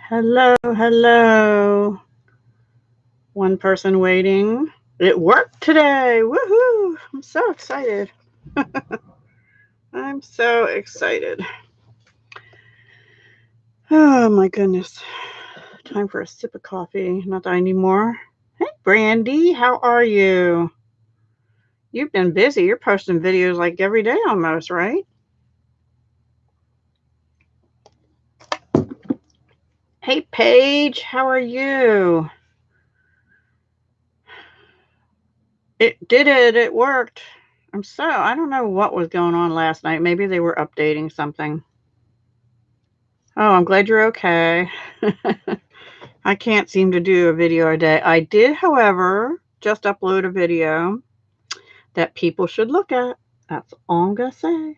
Hello, hello. One person waiting. It worked today. Woohoo! I'm so excited. I'm so excited. Oh my goodness. Time for a sip of coffee. Not that I need more. Hey, Brandy, how are you? You've been busy. You're posting videos like every day almost, right? Hey, Paige, how are you? It did it. It worked. I don't know what was going on last night. Maybe they were updating something. Oh, I'm glad you're okay. I can't seem to do a video a day. I did, however, just upload a video that people should look at. That's all I'm going to say.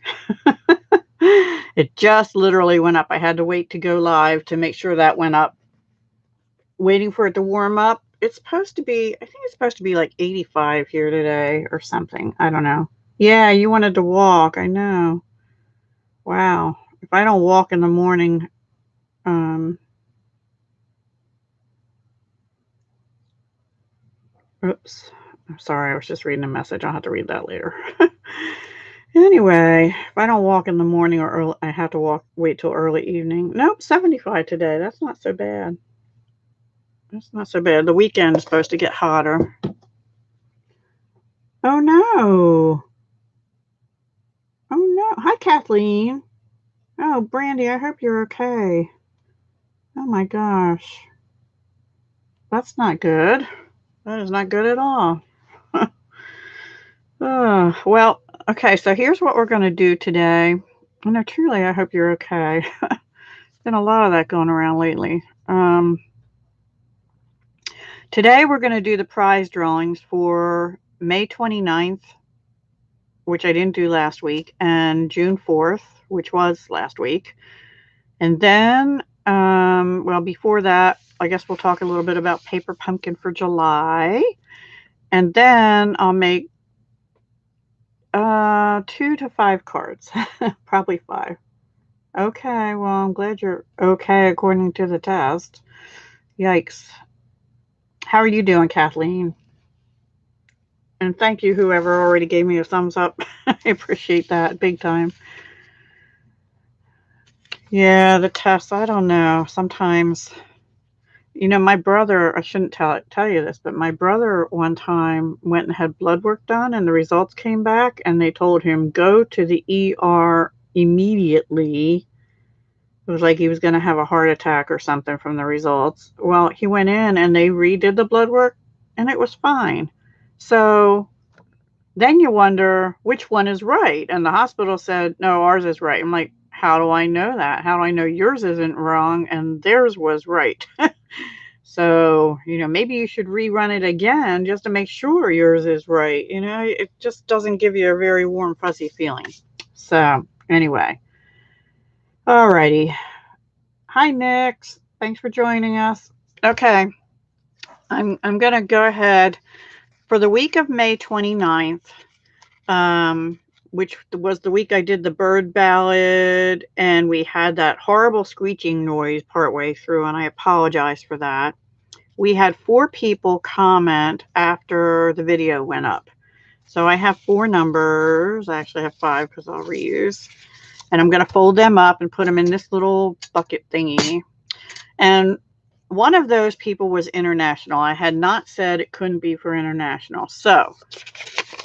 It just literally went up. I had to wait to go live to make sure that went up. Waiting for it to warm up. It's supposed to be, I think it's supposed to be like 85 here today or something. I don't know. Yeah, you wanted to walk. I know. Wow. If I don't walk in the morning, oops. I'm sorry. I was just reading a message. I'll have to read that later. Anyway, if I don't walk in the morning or early, I have to wait till early evening. Nope, 75 today. That's not so bad. That's not so bad. The weekend is supposed to get hotter. Oh, no. Oh, no. Hi, Kathleen. Oh, Brandy, I hope you're okay. Oh, my gosh. That's not good. That is not good at all. Well, okay, so here's what we're going to do today. No, truly, I hope you're okay. Been a lot of that going around lately. Today we're going to do the prize drawings for May 29th, which I didn't do last week, and June 4th, which was last week. And then, well, before that, I guess we'll talk a little bit about Paper Pumpkin for July. And then I'll make 2 to 5 cards. Probably 5. Okay, well, I'm glad you're okay according to the test. Yikes. How are you doing, Kathleen? And thank you, whoever already gave me a thumbs up. I appreciate that big time. Yeah, the test, I don't know. Sometimes, my brother, I shouldn't tell you this, but my brother one time went and had blood work done and the results came back and they told him, go to the ER immediately. It was like he was going to have a heart attack or something from the results. Well, he went in and they redid the blood work and it was fine. So then you wonder which one is right. And the hospital said, no, ours is right. I'm like, how do I know that? How do I know yours isn't wrong and theirs was right? So, maybe you should rerun it again just to make sure yours is right. It just doesn't give you a very warm, fuzzy feeling. So, anyway. Alrighty. Hi, Nix. Thanks for joining us. Okay. I'm going to go ahead for the week of May 29th, which was the week I did the bird ballad, and we had that horrible screeching noise partway through, and I apologize for that. We had 4 people comment after the video went up. So I have 4 numbers. I actually have 5 because I'll reuse. And I'm going to fold them up and put them in this little bucket thingy. And one of those people was international. I had not said it couldn't be for international. So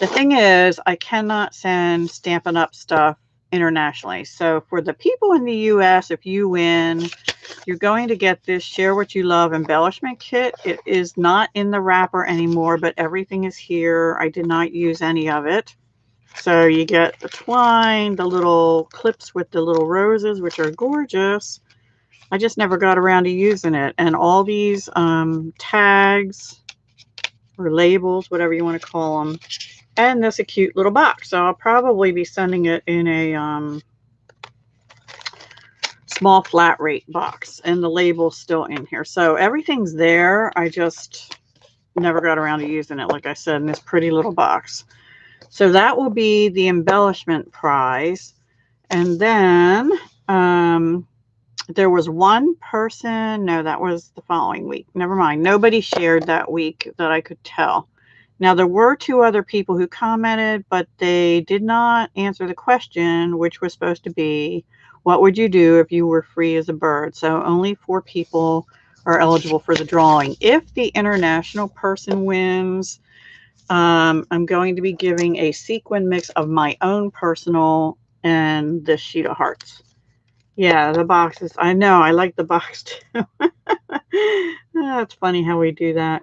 the thing is, I cannot send Stampin' Up stuff internationally. So for the people in the US, if you win, you're going to get this Share What You Love embellishment kit. It is not in the wrapper anymore, but everything is here. I did not use any of it. So you get the twine, the little clips with the little roses, which are gorgeous. I just never got around to using it. And all these tags or labels, whatever you want to call them. And this a cute little box. So I'll probably be sending it in a small flat rate box. And the label's still in here. So everything's there. I just never got around to using it, like I said, in this pretty little box. So that will be the embellishment prize. And then There was one person, no, that was the following week. Never mind. Nobody shared that week that I could tell. Now, there were 2 other people who commented, but they did not answer the question, which was supposed to be, what would you do if you were free as a bird? So only 4 people are eligible for the drawing. If the international person wins, I'm going to be giving a sequin mix of my own personal and this sheet of hearts. Yeah, the boxes. I know. I like the box too. It's funny how we do that.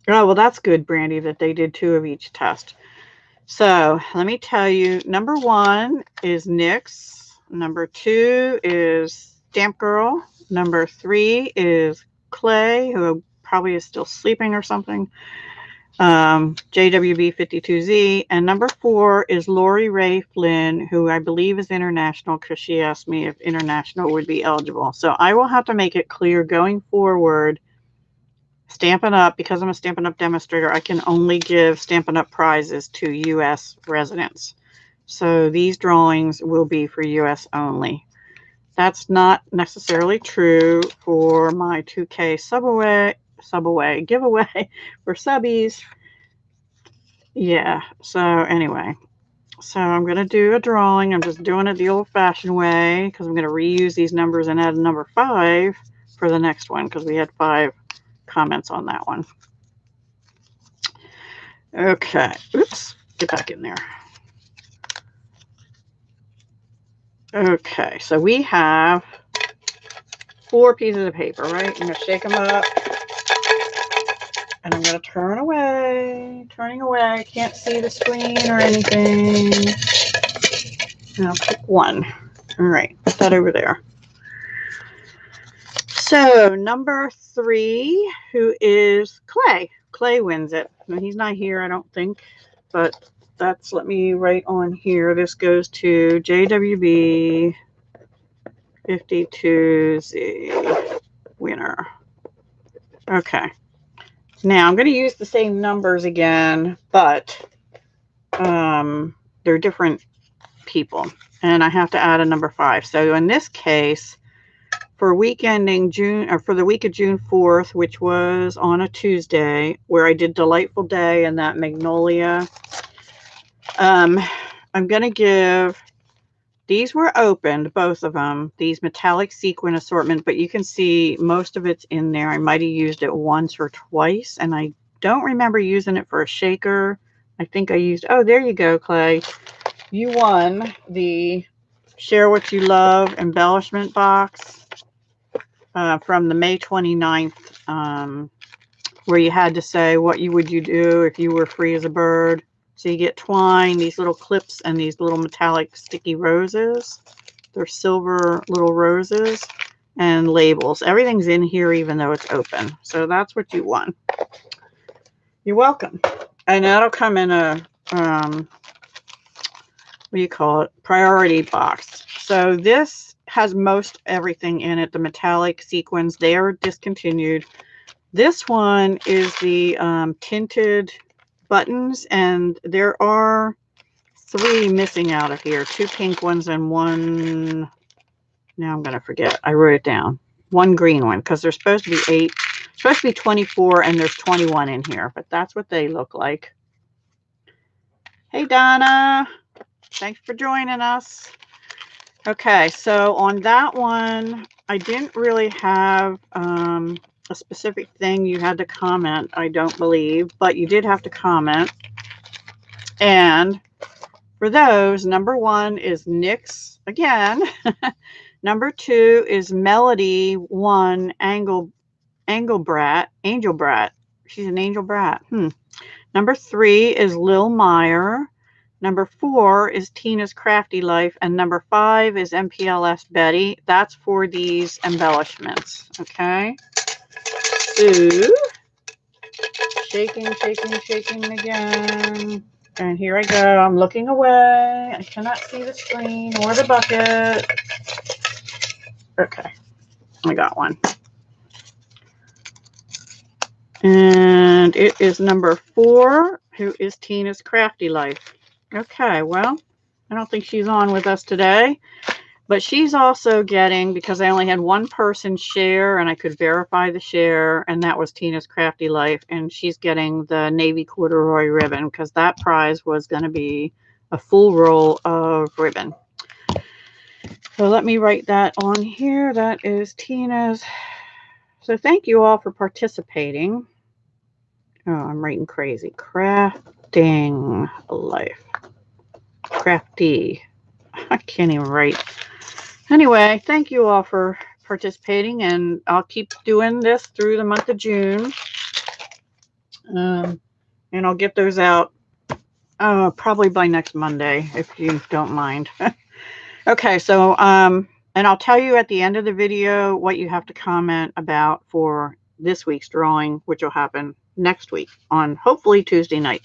Oh, well, that's good, Brandy, that they did 2 of each test. So let me tell you, number 1 is NYX. Number 2 is Stamp Girl. Number 3 is Clay, who probably is still sleeping or something. JWB52Z, and number 4 is Lori Ray Flynn, who I believe is international because she asked me if international would be eligible. So I will have to make it clear going forward, Stampin' Up, because I'm a Stampin' Up demonstrator, I can only give Stampin' Up prizes to U.S. residents. So these drawings will be for U.S. only. That's not necessarily true for my 2K giveaway for subbies. Yeah, so anyway, so I'm going to do a drawing. I'm just doing it the old-fashioned way because I'm going to reuse these numbers and add a number 5 for the next one because we had 5 comments on that one. Okay, oops, get back in there. Okay, so we have 4 pieces of paper, right? I'm going to shake them up. And I'm going to turning away. I can't see the screen or anything. And I'll pick one. All right, put that over there. So number 3, who is Clay. Clay wins it. No, he's not here, I don't think, but that's, let me write on here. This goes to JWB 52Z winner. Okay. Now I'm going to use the same numbers again, but they're different people, and I have to add a number 5. So in this case, for week ending June, or for the week of June 4th, which was on a Tuesday, where I did Delightful Day and that Magnolia, I'm going to give, these were opened, both of them, these metallic sequin assortment, but you can see most of it's in there. I might have used it once or twice, and I don't remember using it for a shaker. I think I used, oh, there you go, Clay. You won the Share What You Love embellishment box from the May 29th, where you had to say what would you do if you were free as a bird. So you get twine, these little clips, and these little metallic sticky roses. They're silver little roses, and labels. Everything's in here even though it's open. So that's what you won. You're welcome. And that'll come in a, what do you call it, priority box. So this has most everything in it. The metallic sequins, they are discontinued. This one is the tinted buttons, and there are 3 missing out of here. 2 pink ones and 1, now I'm going to forget. I wrote it down. 1 green one, because there's supposed to be 8, supposed to be 24, and there's 21 in here, but that's what they look like. Hey, Donna. Thanks for joining us. Okay, so on that one, I didn't really have a specific thing you had to comment, I don't believe, but you did have to comment. And for those, number 1 is NYX again. Number 2 is Melody 1 Angel Brat. She's an angel brat. Number 3 is Lil Meyer. Number 4 is Tina's Crafty Life, and number 5 is MPLS Betty. That's for these embellishments. Okay. Ooh. Shaking again. And here I go. I'm looking away. I cannot see the screen or the bucket. Okay. I got one. And it is number 4, who is Tina's Crafty Life. Okay, well, I don't think she's on with us today. But she's also getting, because I only had one person share and I could verify the share, and that was Tina's Crafty Life, and she's getting the navy corduroy ribbon because that prize was going to be a full roll of ribbon. So let me write that on here. That is Tina's. So thank you all for participating. Oh, I'm writing crazy. Crafting Life. Crafty. I can't even write. Anyway, thank you all for participating, and I'll keep doing this through the month of June. And I'll get those out probably by next Monday, if you don't mind. Okay, so, and I'll tell you at the end of the video what you have to comment about for this week's drawing, which will happen next week on hopefully Tuesday night.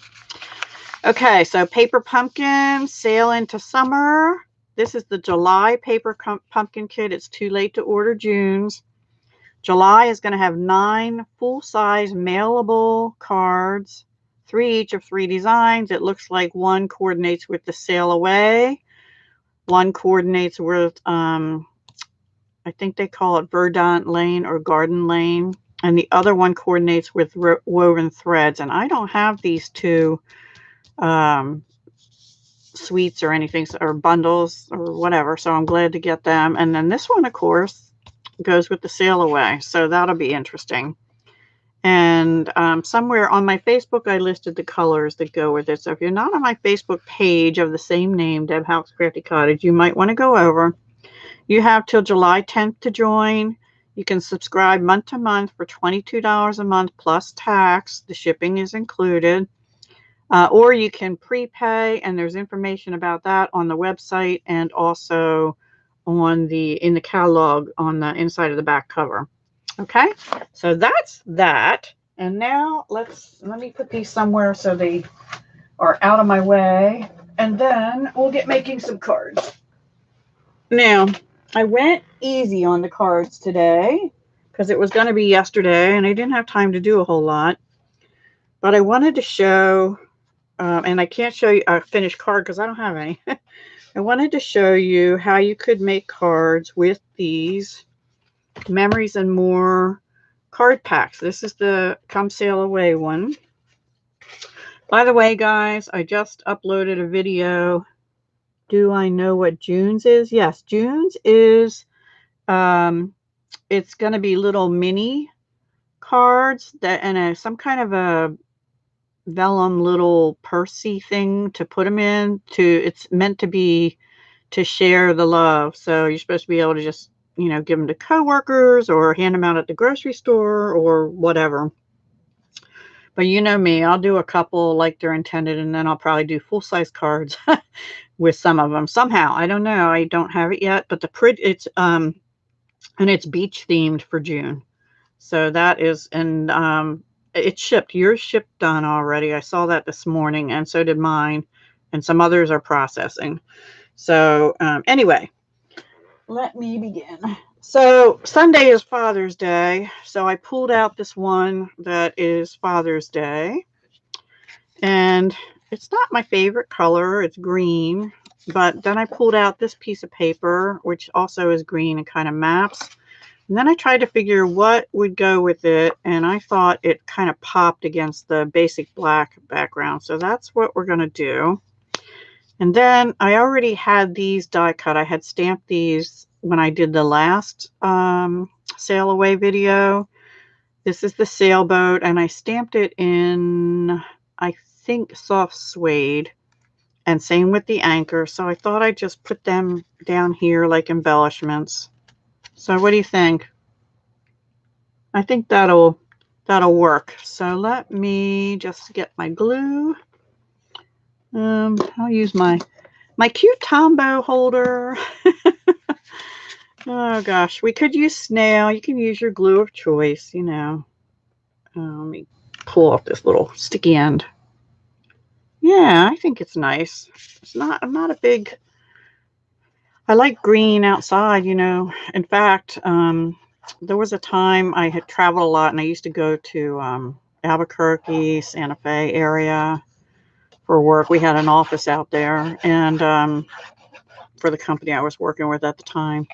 Okay, so Paper Pumpkin, Sail into Summer. This is the July Paper Pumpkin Kit. It's too late to order June's. July is going to have 9 full-size mailable cards, 3 each of 3 designs. It looks like one coordinates with the Sail Away. One coordinates with, I think they call it Verdant Lane or Garden Lane. And the other one coordinates with Woven Threads. And I don't have these two suites or anything, or bundles or whatever, so I'm glad to get them. And then this one, of course, goes with the Sail Away, so that'll be interesting. And somewhere on my Facebook I listed the colors that go with it, so if you're not on my Facebook page of the same name, Deb Houck's Crafty Cottage, you might want to go over. You have till July 10th to join. You can subscribe month to month for $22 a month plus tax. The shipping is included. Or you can prepay, and there's information about that on the website and also on in the catalog on the inside of the back cover. Okay, so that's that. And now let me put these somewhere so they are out of my way, and then we'll get making some cards. Now, I went easy on the cards today because it was going to be yesterday and I didn't have time to do a whole lot. But I wanted to show... and I can't show you a finished card because I don't have any. I wanted to show you how you could make cards with these Memories and More card packs. This is the Come Sail Away one. By the way, guys, I just uploaded a video. Do I know what June's is? Yes, June's is, it's going to be little mini cards that, and some kind of a vellum little pursey thing to put them in. It's meant to be to share the love, so you're supposed to be able to just, you know, give them to coworkers or hand them out at the grocery store or whatever. But you know me, I'll do a couple like they're intended, and then I'll probably do full-size cards with some of them somehow. I don't know, I don't have it yet, but it's and it's beach themed for June, so that is, and it's shipped. Yours shipped done already. I saw that this morning, and so did mine, and some others are processing. So anyway, let me begin. So Sunday is Father's Day, so I pulled out this one that is Father's Day, and it's not my favorite color. It's green, but then I pulled out this piece of paper, which also is green and kind of maps. And then I tried to figure what would go with it, and I thought it kind of popped against the basic black background. So that's what we're going to do. And then I already had these die cut. I had stamped these when I did the last Sail Away video. This is the sailboat, and I stamped it in, I think, soft suede. And same with the anchor. So I thought I'd just put them down here like embellishments. So what do you think? I think that'll work. So let me just get my glue. I'll use my cute Tombow holder. Oh gosh, we could use snail. You can use your glue of choice, you know. Let me pull off this little sticky end. Yeah, I think it's nice. I'm not a big... I like green outside, you know. In fact, there was a time I had traveled a lot, and I used to go to Albuquerque, Santa Fe area for work. We had an office out there, and for the company I was working with at the time.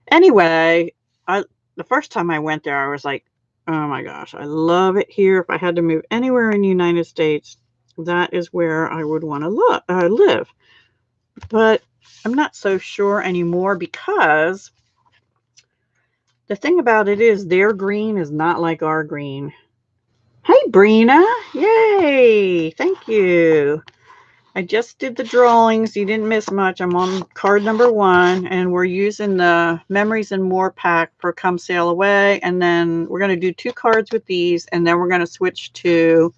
Anyway, the first time I went there, I was like, oh my gosh, I love it here. If I had to move anywhere in the United States, that is where I would want to live. But I'm not so sure anymore, because the thing about it is their green is not like our green. Hey, Brina. Yay. Thank you. I just did the drawings. You didn't miss much. I'm on card number 1, and we're using the Memories and More pack for Come Sail Away. And then we're going to do 2 cards with these, and then we're going to switch to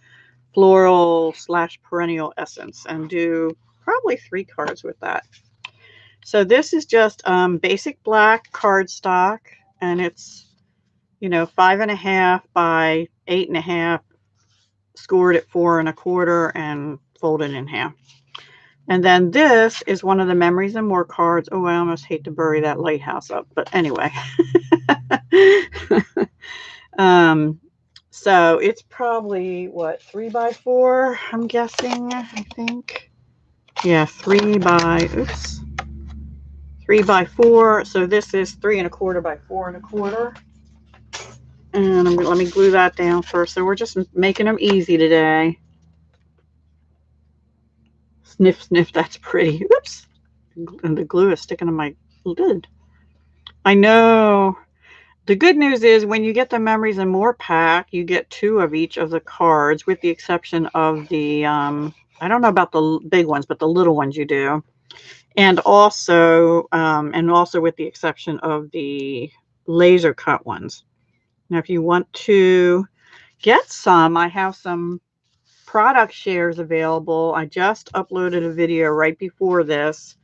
Floral / Perennial Essence and do probably 3 cards with that. So this is just basic black cardstock, and it's, 5.5 by 8.5, scored at 4 1/4 and folded in half. And then this is one of the Memories and More cards. Oh, I almost hate to bury that lighthouse up, but anyway. So it's probably, what, 3 by 4, I'm guessing, I think. Yeah, 3 by 4. So this is 3 1/4 by 4 1/4. And let me glue that down first. So we're just making them easy today. Sniff, sniff, that's pretty. Oops. And the glue is sticking to my lid. I know. The good news is when you get the Memories and More pack, you get 2 of each of the cards, with the exception of the, I don't know about the big ones, but the little ones you do. And also with the exception of the laser cut ones. Now, if you want to get some, I have some product shares available. I just uploaded a video right before this,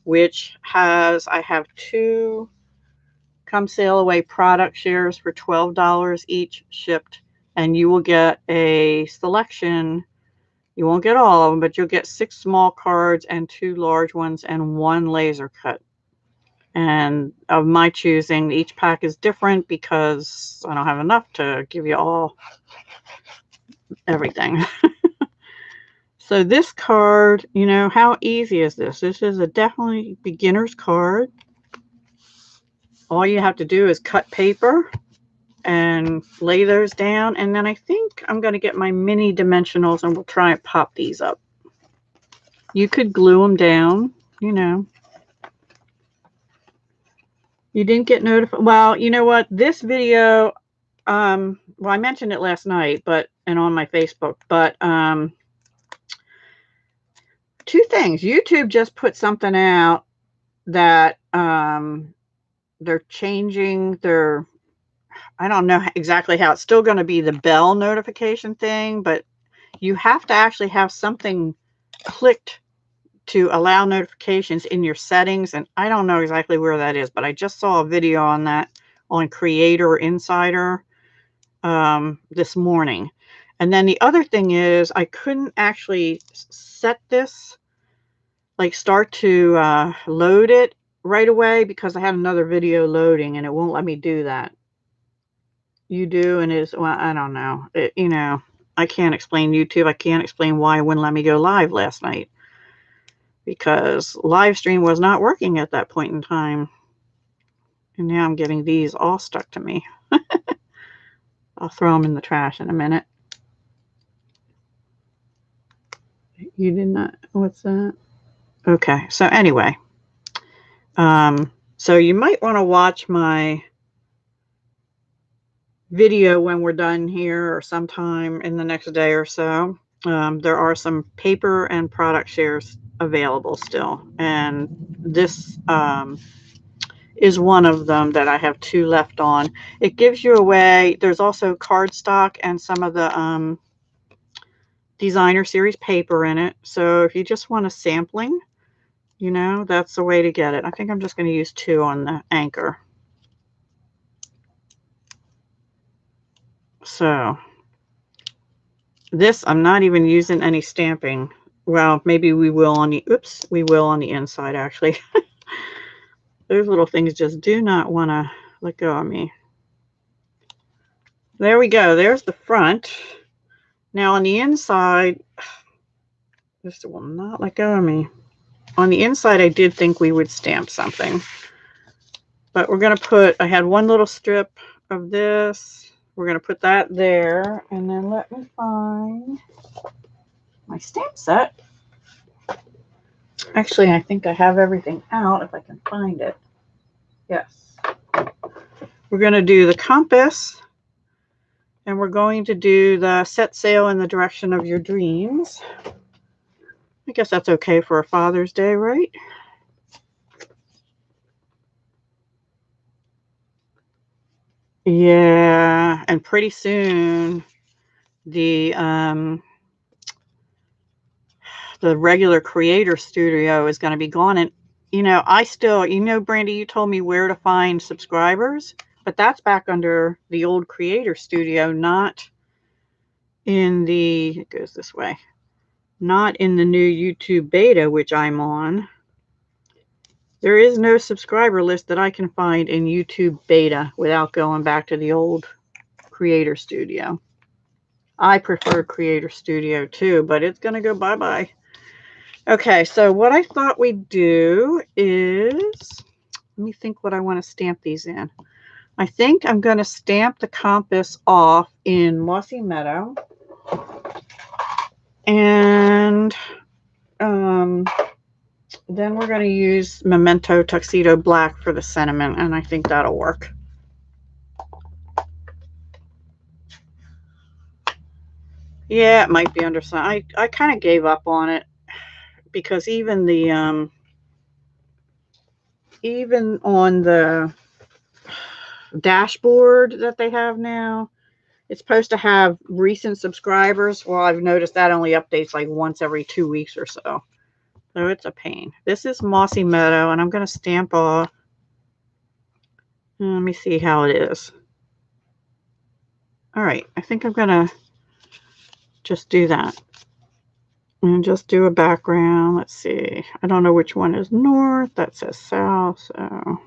which I have 2 Come Sail Away product shares for $12 each shipped, and you will get a selection. You won't get all of them, but you'll get 6 small cards and 2 large ones and 1 laser cut. And of my choosing, each pack is different because I don't have enough to give you all everything. So this card, how easy is this? This is a definitely beginner's card. All you have to do is cut paper and lay those down. And then I think I'm going to get my mini dimensionals and we'll try and pop these up. You could glue them down, You didn't get notified. Well, you know what? This video, well, I mentioned it last night, and on my Facebook, but 2 things. YouTube just put something out that they're changing their, I don't know exactly how. It's still going to be the bell notification thing, but you have to actually have something clicked to allow notifications in your settings, and I don't know exactly where that is, but I just saw a video on that on Creator Insider this morning. And then the other thing is I couldn't actually set this, like start to load it right away, because I had another video loading and it won't let me do that. You do, and it's, well, I don't know. I can't explain YouTube. I can't explain why it wouldn't let me go live last night, because live stream was not working at that point in time. And now I'm getting these all stuck to me. I'll throw them in the trash in a minute. You did not, what's that? Okay, so anyway. So you might want to watch my video when we're done here, or sometime in the next day or so. There are some paper and product shares available still, and this is one of them that I have 2 left on. It gives you away. There's also cardstock and some of the designer series paper in it. So if you just want a sampling, that's the way to get it. I think I'm just going to use 2 on the anchor. So this, I'm not even using any stamping. Well, maybe we will on the, we will on the inside, actually. Those little things just do not want to let go of me. There we go. There's the front. Now on the inside, this will not let go of me. on the inside, I did think we would stamp something. But we're going to put, I had one little strip of this. We're going to put that there. And then let me find my stamp set. Actually, I think I have everything out if I can find it. Yes. We're going to do the compass. And we're going to do the set sail in the direction of your dreams. I guess that's okay for a Father's Day, right? Yeah, and pretty soon the regular creator studio is going to be gone. And you know, Brandy, you told me where to find subscribers, but that's back under the old creator studio, not in the, it goes this way, not in the new YouTube beta, which I'm on. There is no subscriber list that I can find in YouTube beta without going back to the old creator studio. I prefer creator studio too, but it's going to go bye-bye. Okay, so what I thought we'd do is, let me think what I want to stamp these in. I think I'm going to stamp the compass off in Mossy Meadow. And then we're going to use Memento Tuxedo Black for the sentiment, and I think that'll work. Yeah, it might be under some. I kind of gave up on it because even the even on the dashboard that they have now, it's supposed to have recent subscribers. Well, I've noticed that only updates like once every 2 weeks or so. So it's a pain. This is Mossy Meadow, and I'm going to stamp off. Let me see how it is. All right, I think I'm going to just do that. And just do a background. Let's see. I don't know which one is north. That says south. So,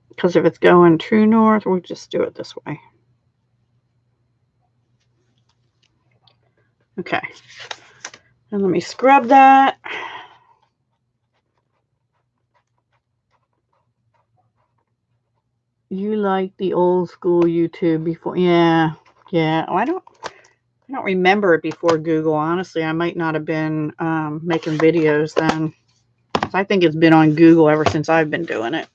because if it's going true north, we'll just do it this way. Okay. And let me scrub that. You like the old school YouTube before? Yeah. Yeah. Oh, I don't remember it before Google. Honestly, I might not have been making videos then. I think it's been on Google ever since I've been doing it.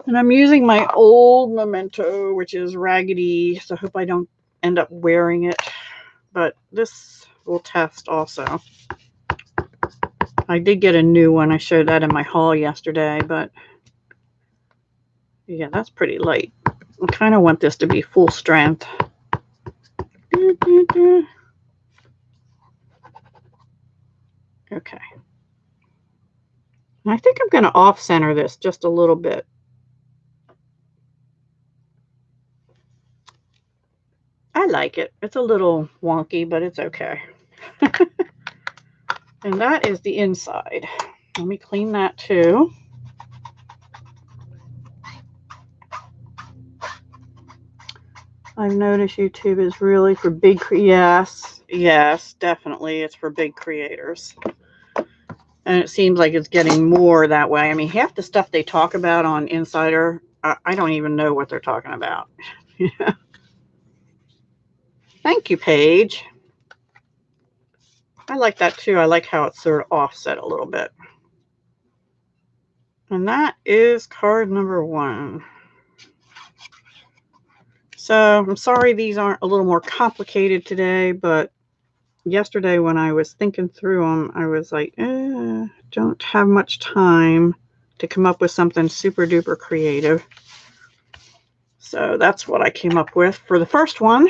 And I'm using my old Memento, which is raggedy, so I hope I don't end up wearing it. But this will test also. I did get a new one. I showed that in my haul yesterday, but yeah, that's pretty light. I kind of want this to be full strength. Okay. I think I'm going to off-center this just a little bit. I like it. It's a little wonky, but it's okay. And that is the inside. Let me clean that too. I've noticed YouTube is really for big, yes, definitely. It's for big creators. And it seems like it's getting more that way. I mean, half the stuff they talk about on Insider, I don't even know what they're talking about. Thank you, Paige. I like that too. I like how it's sort of offset a little bit. And that is card number 1. So I'm sorry these aren't a little more complicated today, but yesterday when I was thinking through them, I was like, don't have much time to come up with something super duper creative. So that's what I came up with for the first one.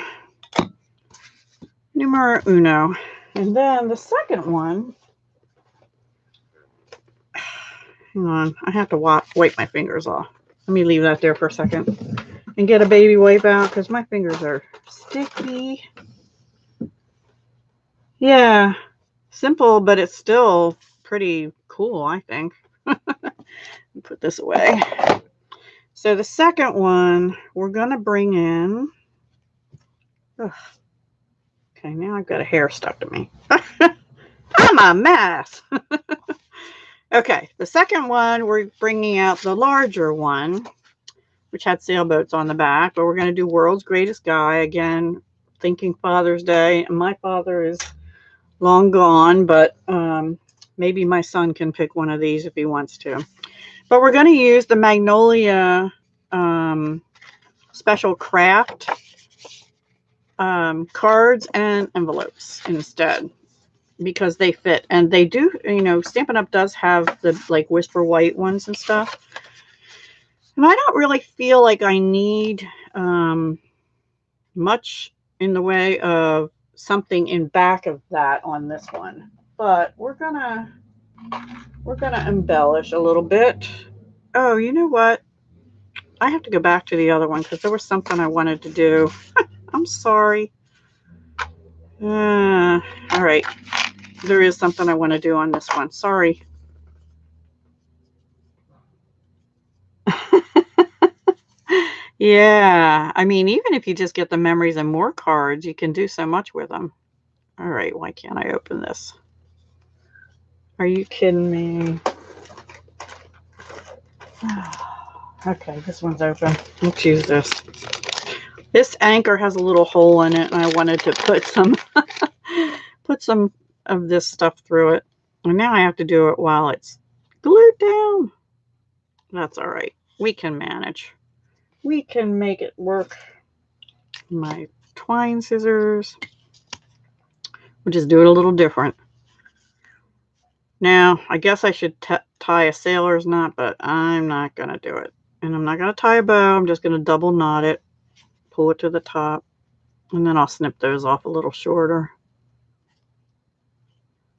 Numero uno. And then the second one, hang on, I have to wipe my fingers off. Let me leave that there for a second and get a baby wipe out because my fingers are sticky. Yeah, simple, but it's still pretty cool, I think. Put this away. So the second one, we're going to bring in, okay, now I've got a hair stuck to me. a mess. Okay, the second one, we're bringing out the larger one, which had sailboats on the back, but we're going to do World's Greatest Guy. Again, thinking Father's Day. And my father is long gone, but maybe my son can pick one of these if he wants to. But we're going to use the Magnolia Special Craft cards and envelopes instead, because they fit. And they do, you know, Stampin' Up! Does have the like Whisper White ones and stuff. And I don't really feel like I need much in the way of something in back of that on this one. But we're gonna embellish a little bit. Oh, you know what? I have to go back to the other one because there was something I wanted to do. I'm sorry. All right. There is something I want to do on this one. Sorry. Yeah. I mean, even if you just get the memories and more cards, you can do so much with them. All right. Why can't I open this? Are you kidding me? Okay, this one's open. Let's use this. This anchor has a little hole in it, and I wanted to put some put some of this stuff through it. And now I have to do it while it's glued down. That's all right. We can manage. We can make it work. My twine scissors. We'll just do it a little different. Now, I guess I should tie a sailor's knot, but I'm not going to do it. And I'm not going to tie a bow. I'm just going to double knot it, pull it to the top, and then I'll snip those off a little shorter.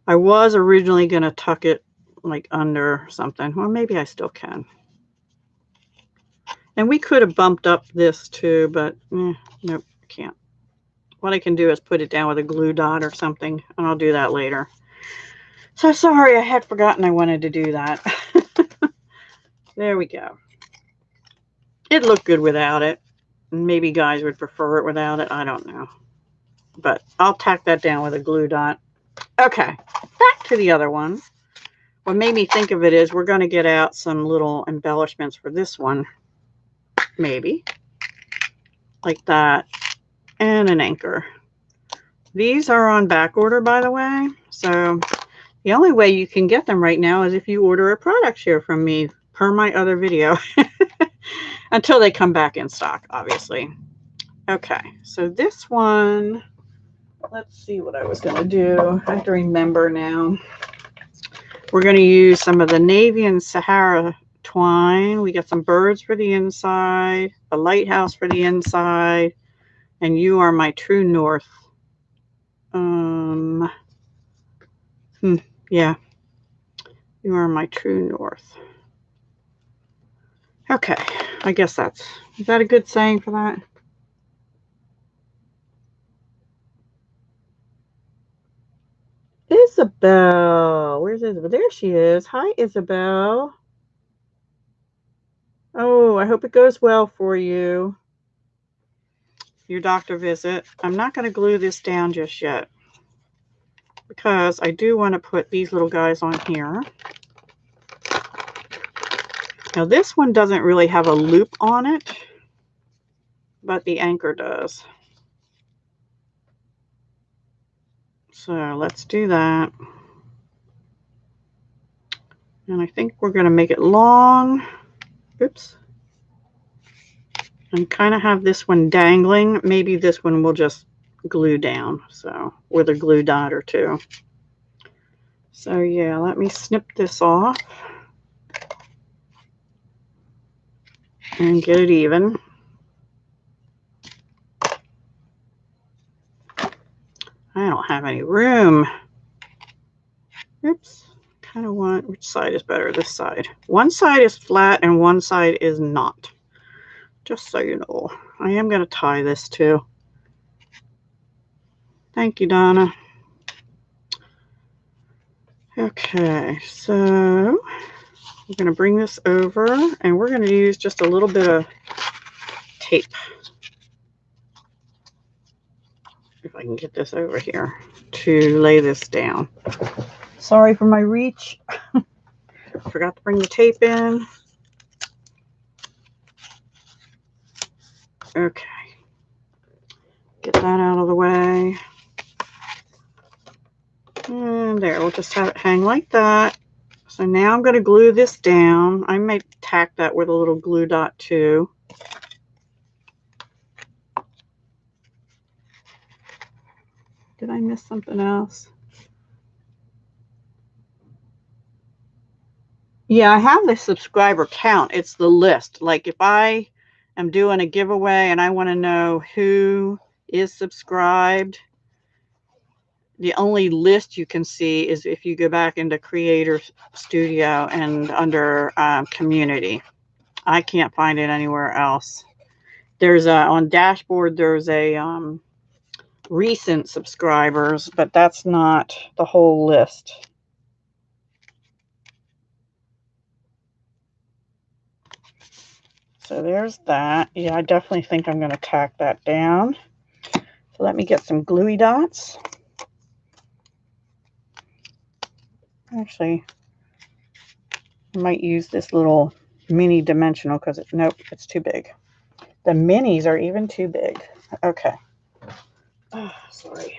I was originally going to tuck it like under something. Well, maybe I still can. And we could have bumped up this too, but nope, I can't. What I can do is put it down with a glue dot or something, and I'll do that later. So sorry, I had forgotten I wanted to do that. There we go. It looked good without it. Maybe guys would prefer it without it. I don't know. But I'll tack that down with a glue dot. Okay, back to the other one. What made me think of it is we're going to get out some little embellishments for this one. Maybe. Like that. And an anchor. These are on back order, by the way. So the only way you can get them right now is if you order a product share from me, per my other video. Until they come back in stock, obviously. Okay, so this one, let's see what I was going to do. I have to remember now. We're going to use some of the Navy and Sahara twine. We got some birds for the inside, a lighthouse for the inside, and You Are My True North. Yeah. You Are My True North. Okay, I guess is that a good saying for that? Isabel, where's Isabel? There she is. Hi, Isabel. Oh, I hope it goes well for you. Your doctor visit. I'm not going to glue this down just yet because I do want to put these little guys on here. Now this one doesn't really have a loop on it, but the anchor does. So let's do that. And I think we're going to make it long. Oops. And kind of have this one dangling. Maybe this one will just glue down. So with a glue dot or two. So yeah, let me snip this off. And get it even. I don't have any room. Oops. Kind of want, which side is better? This side. One side is flat and one side is not. Just so you know. I am going to tie this too. Thank you, Donna. Okay, so we're going to bring this over and we're going to use just a little bit of tape. If I can get this over here to lay this down. Sorry for my reach. Forgot to bring the tape in. Okay. Get that out of the way. And there, we'll just have it hang like that. So now I'm going to glue this down. I might tack that with a little glue dot too. Did I miss something else? Yeah, I have the subscriber count. It's the list. Like if I am doing a giveaway and I want to know who is subscribed, the only list you can see is if you go back into Creator Studio and under Community. I can't find it anywhere else. There's on Dashboard, there's a recent subscribers, but that's not the whole list. So there's that. Yeah, I definitely think I'm going to tack that down. So let me get some gluey dots. Actually, I might use this little mini dimensional because nope, it's too big. The minis are even too big. Okay. Oh, sorry.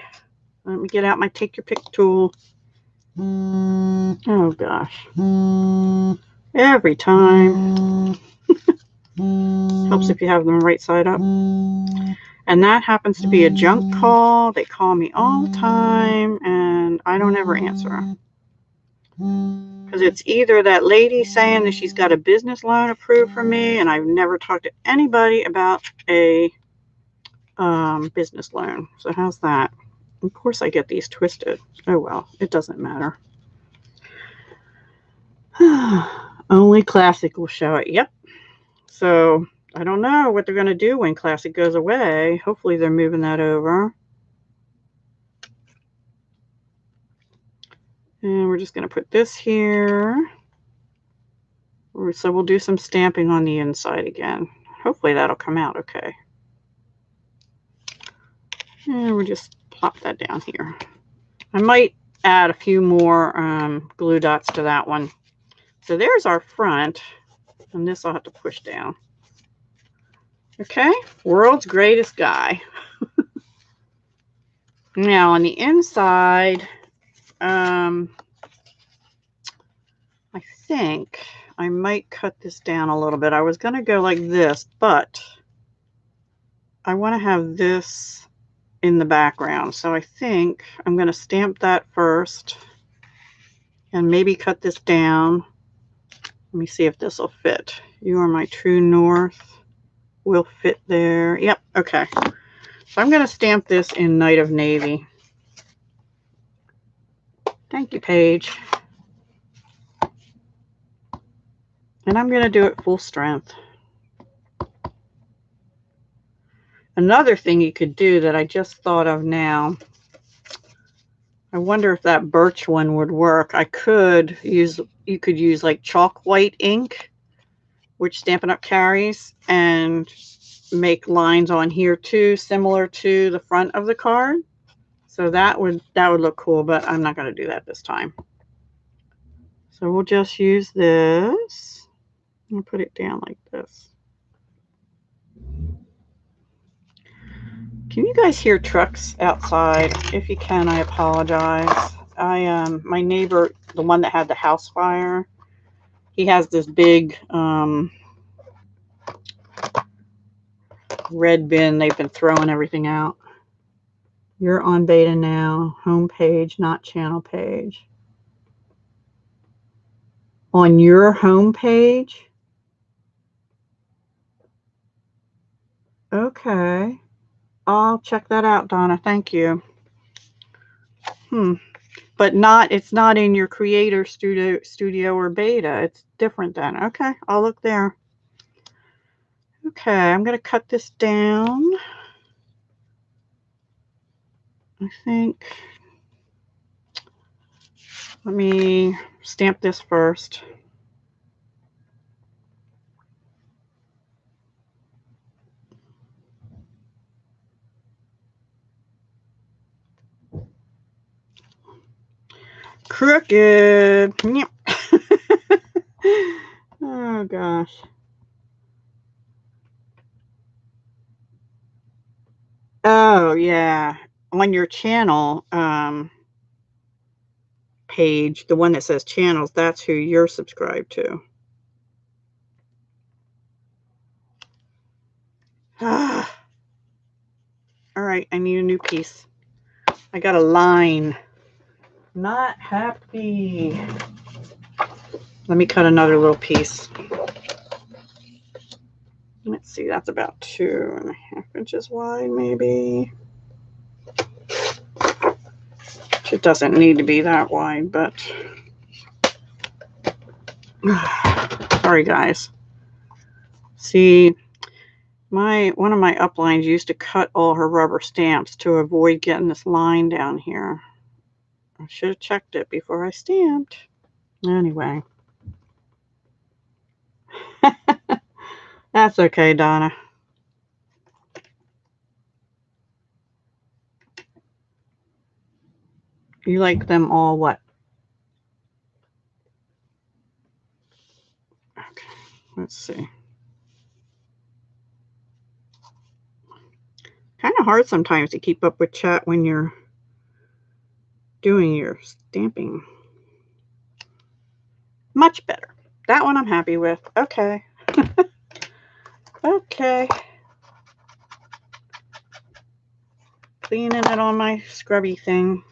Let me get out my take your pick tool. Oh gosh. Every time. Helps if you have them right side up. And that happens to be a junk call. They call me all the time and I don't ever answer. Because it's either that lady saying that she's got a business loan approved for me, and I've never talked to anybody about a business loan. So how's that? Of course I get these twisted. Oh well, it doesn't matter. Only Classic will show it. Yep. So I don't know what they're going to do when Classic goes away. Hopefully they're moving that over. And we're just going to put this here. So we'll do some stamping on the inside again. Hopefully that'll come out okay. And we'll just plop that down here. I might add a few more glue dots to that one. So there's our front. And this I'll have to push down. Okay, world's greatest guy. Now on the inside, I think I might cut this down a little bit. I was going to go like this, but I want to have this in the background. So I think I'm going to stamp that first and maybe cut this down. Let me see if this will fit. You Are My True North will fit there. Yep, okay. So I'm going to stamp this in Night of Navy. Thank you, Paige. And I'm going to do it full strength. Another thing you could do that I just thought of now, I wonder if that birch one would work. You could use like chalk white ink, which Stampin' Up! Carries, and make lines on here too, similar to the front of the card. So that would look cool, but I'm not going to do that this time. So we'll just use this and put it down like this. Can you guys hear trucks outside? If you can, I apologize. My neighbor, the one that had the house fire, he has this big red bin. They've been throwing everything out. You're on beta now. Home page, not channel page. On your home page? Okay. I'll check that out, Donna. Thank you. But it's not in your Creator Studio or beta. It's different then. Okay, I'll look there. Okay, I'm going to cut this down. I think. Let me stamp this first. Crooked. Oh, gosh. Oh, yeah. On your channel page, the one that says channels, that's who you're subscribed to. All right, I need a new piece. I got a line. Not happy. Let me cut another little piece. Let's see, that's about 2.5 inches wide, maybe. It doesn't need to be that wide, but sorry, guys. See, one of my uplines used to cut all her rubber stamps to avoid getting this line down here. I should have checked it before I stamped. Anyway. That's okay, Donna. You like them all what? Okay, let's see. Kind of hard sometimes to keep up with chat when you're doing your stamping. Much better. That one I'm happy with. Okay. Okay. Cleaning it on my scrubby thing.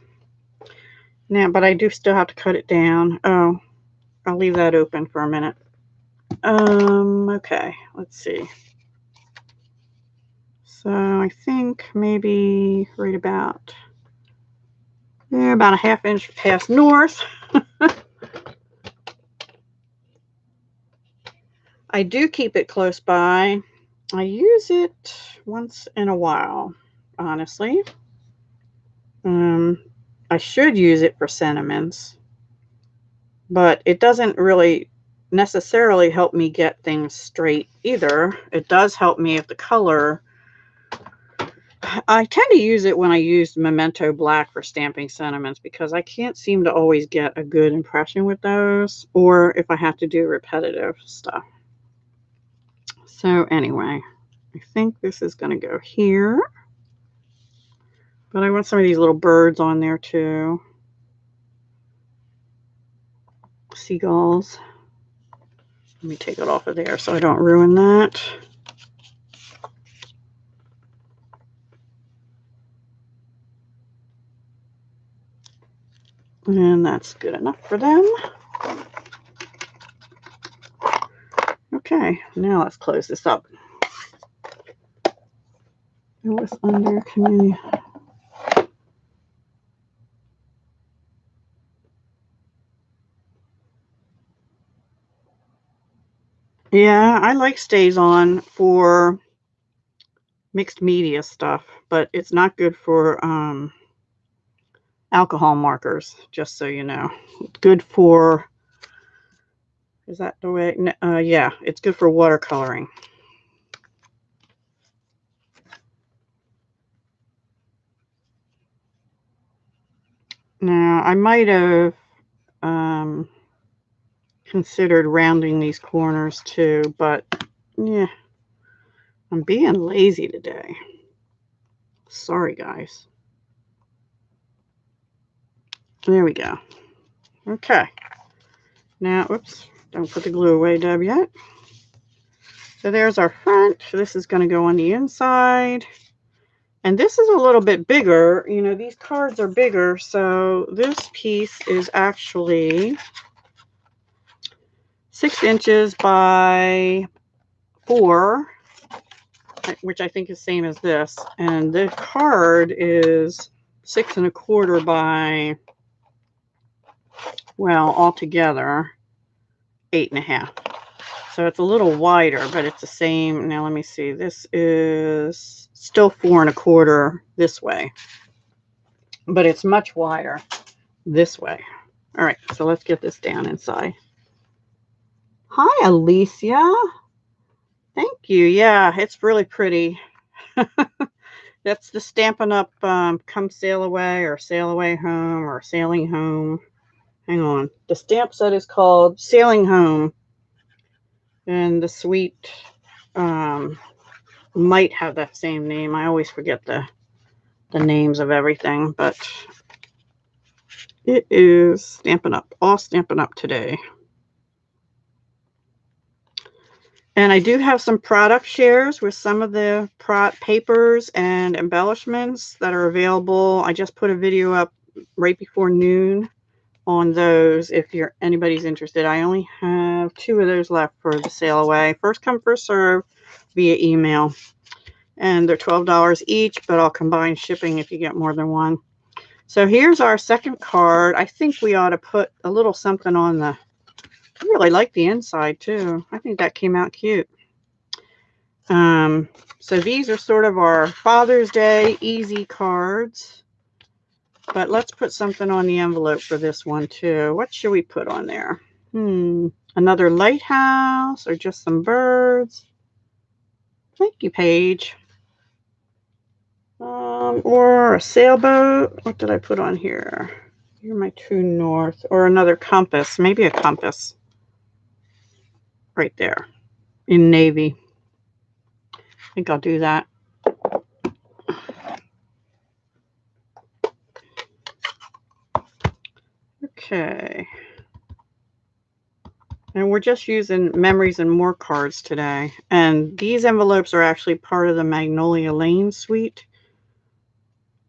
Now, but I do still have to cut it down. Oh, I'll leave that open for a minute. Okay, let's see. So I think maybe right about there, about a 1/2 inch past north. I do keep it close by. I use it once in a while, honestly. I should use it for sentiments, but it doesn't really necessarily help me get things straight either. It does help me if the color. I tend to use it when I use Memento Black for stamping sentiments because I can't seem to always get a good impression with those, or if I have to do repetitive stuff. So anyway, I think this is going to go here. But I want some of these little birds on there too. Seagulls. Let me take it off of there so I don't ruin that. And that's good enough for them. Okay, now let's close this up. What's under community? Yeah, I like stays on for mixed media stuff, but it's not good for alcohol markers, just so you know. It's good for, is that the way? Yeah, it's good for watercoloring. Now, I might have considered rounding these corners too, but yeah, I'm being lazy today. Sorry, guys. There we go. Okay. Now, oops, don't put the glue away, Deb, yet. So there's our front. This is going to go on the inside. And this is a little bit bigger. You know, these cards are bigger. So this piece is actually 6 inches by 4, which I think is same as this. And the card is 6 1/4 by, well, altogether 8 1/2. So it's a little wider, but it's the same. Now let me see. This is still 4 1/4 this way, but it's much wider this way. All right, so let's get this down inside. Hi, Alicia. Thank you. Yeah, it's really pretty. That's the Stampin' Up! Come Sail Away or Sail Away Home or Sailing Home. Hang on. The stamp set is called Sailing Home. And the suite might have that same name. I always forget the names of everything, but it is Stampin' Up. All Stampin' Up today. And I do have some product shares with some of the papers and embellishments that are available. I just put a video up right before noon on those if anybody's interested. I only have 2 of those left for the sale away. First come, first serve via email. And they're $12 each, but I'll combine shipping if you get more than one. So here's our second card. I think we ought to put a little something on the... I really like the inside too. I think that came out cute. So these are sort of our Father's Day easy cards. But let's put something on the envelope for this one too. What should we put on there? Another lighthouse or just some birds? Thank you, Paige. Or a sailboat. What did I put on here? You're my true north. Or another compass. Maybe a compass. Right there. In navy. I think I'll do that. Okay. And we're just using Memories and More cards today. And these envelopes are actually part of the Magnolia Lane suite.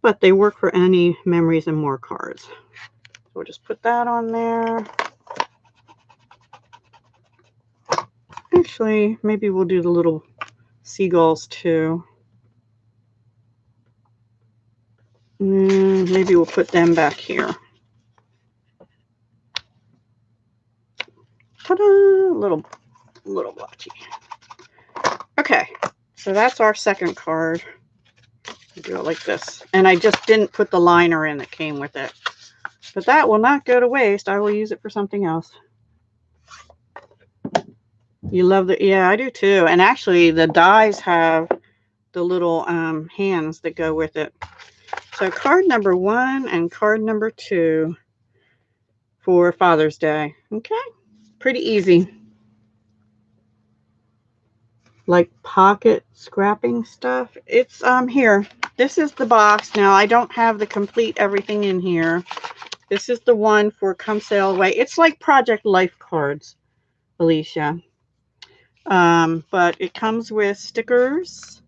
But they work for any Memories and More cards. So we'll just put that on there. Actually, maybe we'll do the little seagulls too. Maybe we'll put them back here. Ta-da! Little blotchy. Okay, so that's our second card. I'll do it like this. And I just didn't put the liner in that came with it. But that will not go to waste. I will use it for something else. You love the... Yeah, I do too. And actually, the dies have the little hands that go with it. So card number 1 and card number 2 for Father's Day. Okay, pretty easy. Like pocket scrapping stuff. It's here. This is the box. Now I don't have the complete everything in here. This is the one for Come Sail Away. It's like Project Life cards, Alicia. But it comes with stickers,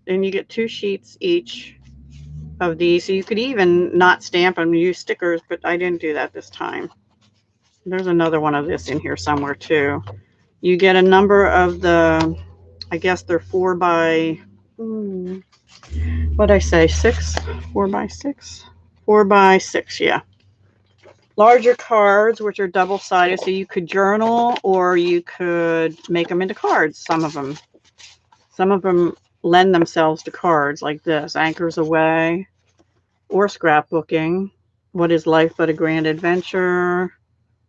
and you get 2 sheets each of these. So you could even not stamp them and use stickers, but I didn't do that this time. There's another one of this in here somewhere too. You get a number of the, I guess they're 4 by, what'd I say, 6? 4 by 6? 4 by 6, yeah. Larger cards, which are double-sided, so you could journal or you could make them into cards, some of them. Some of them lend themselves to cards like this, Anchors Away, or scrapbooking. What is life but a grand adventure?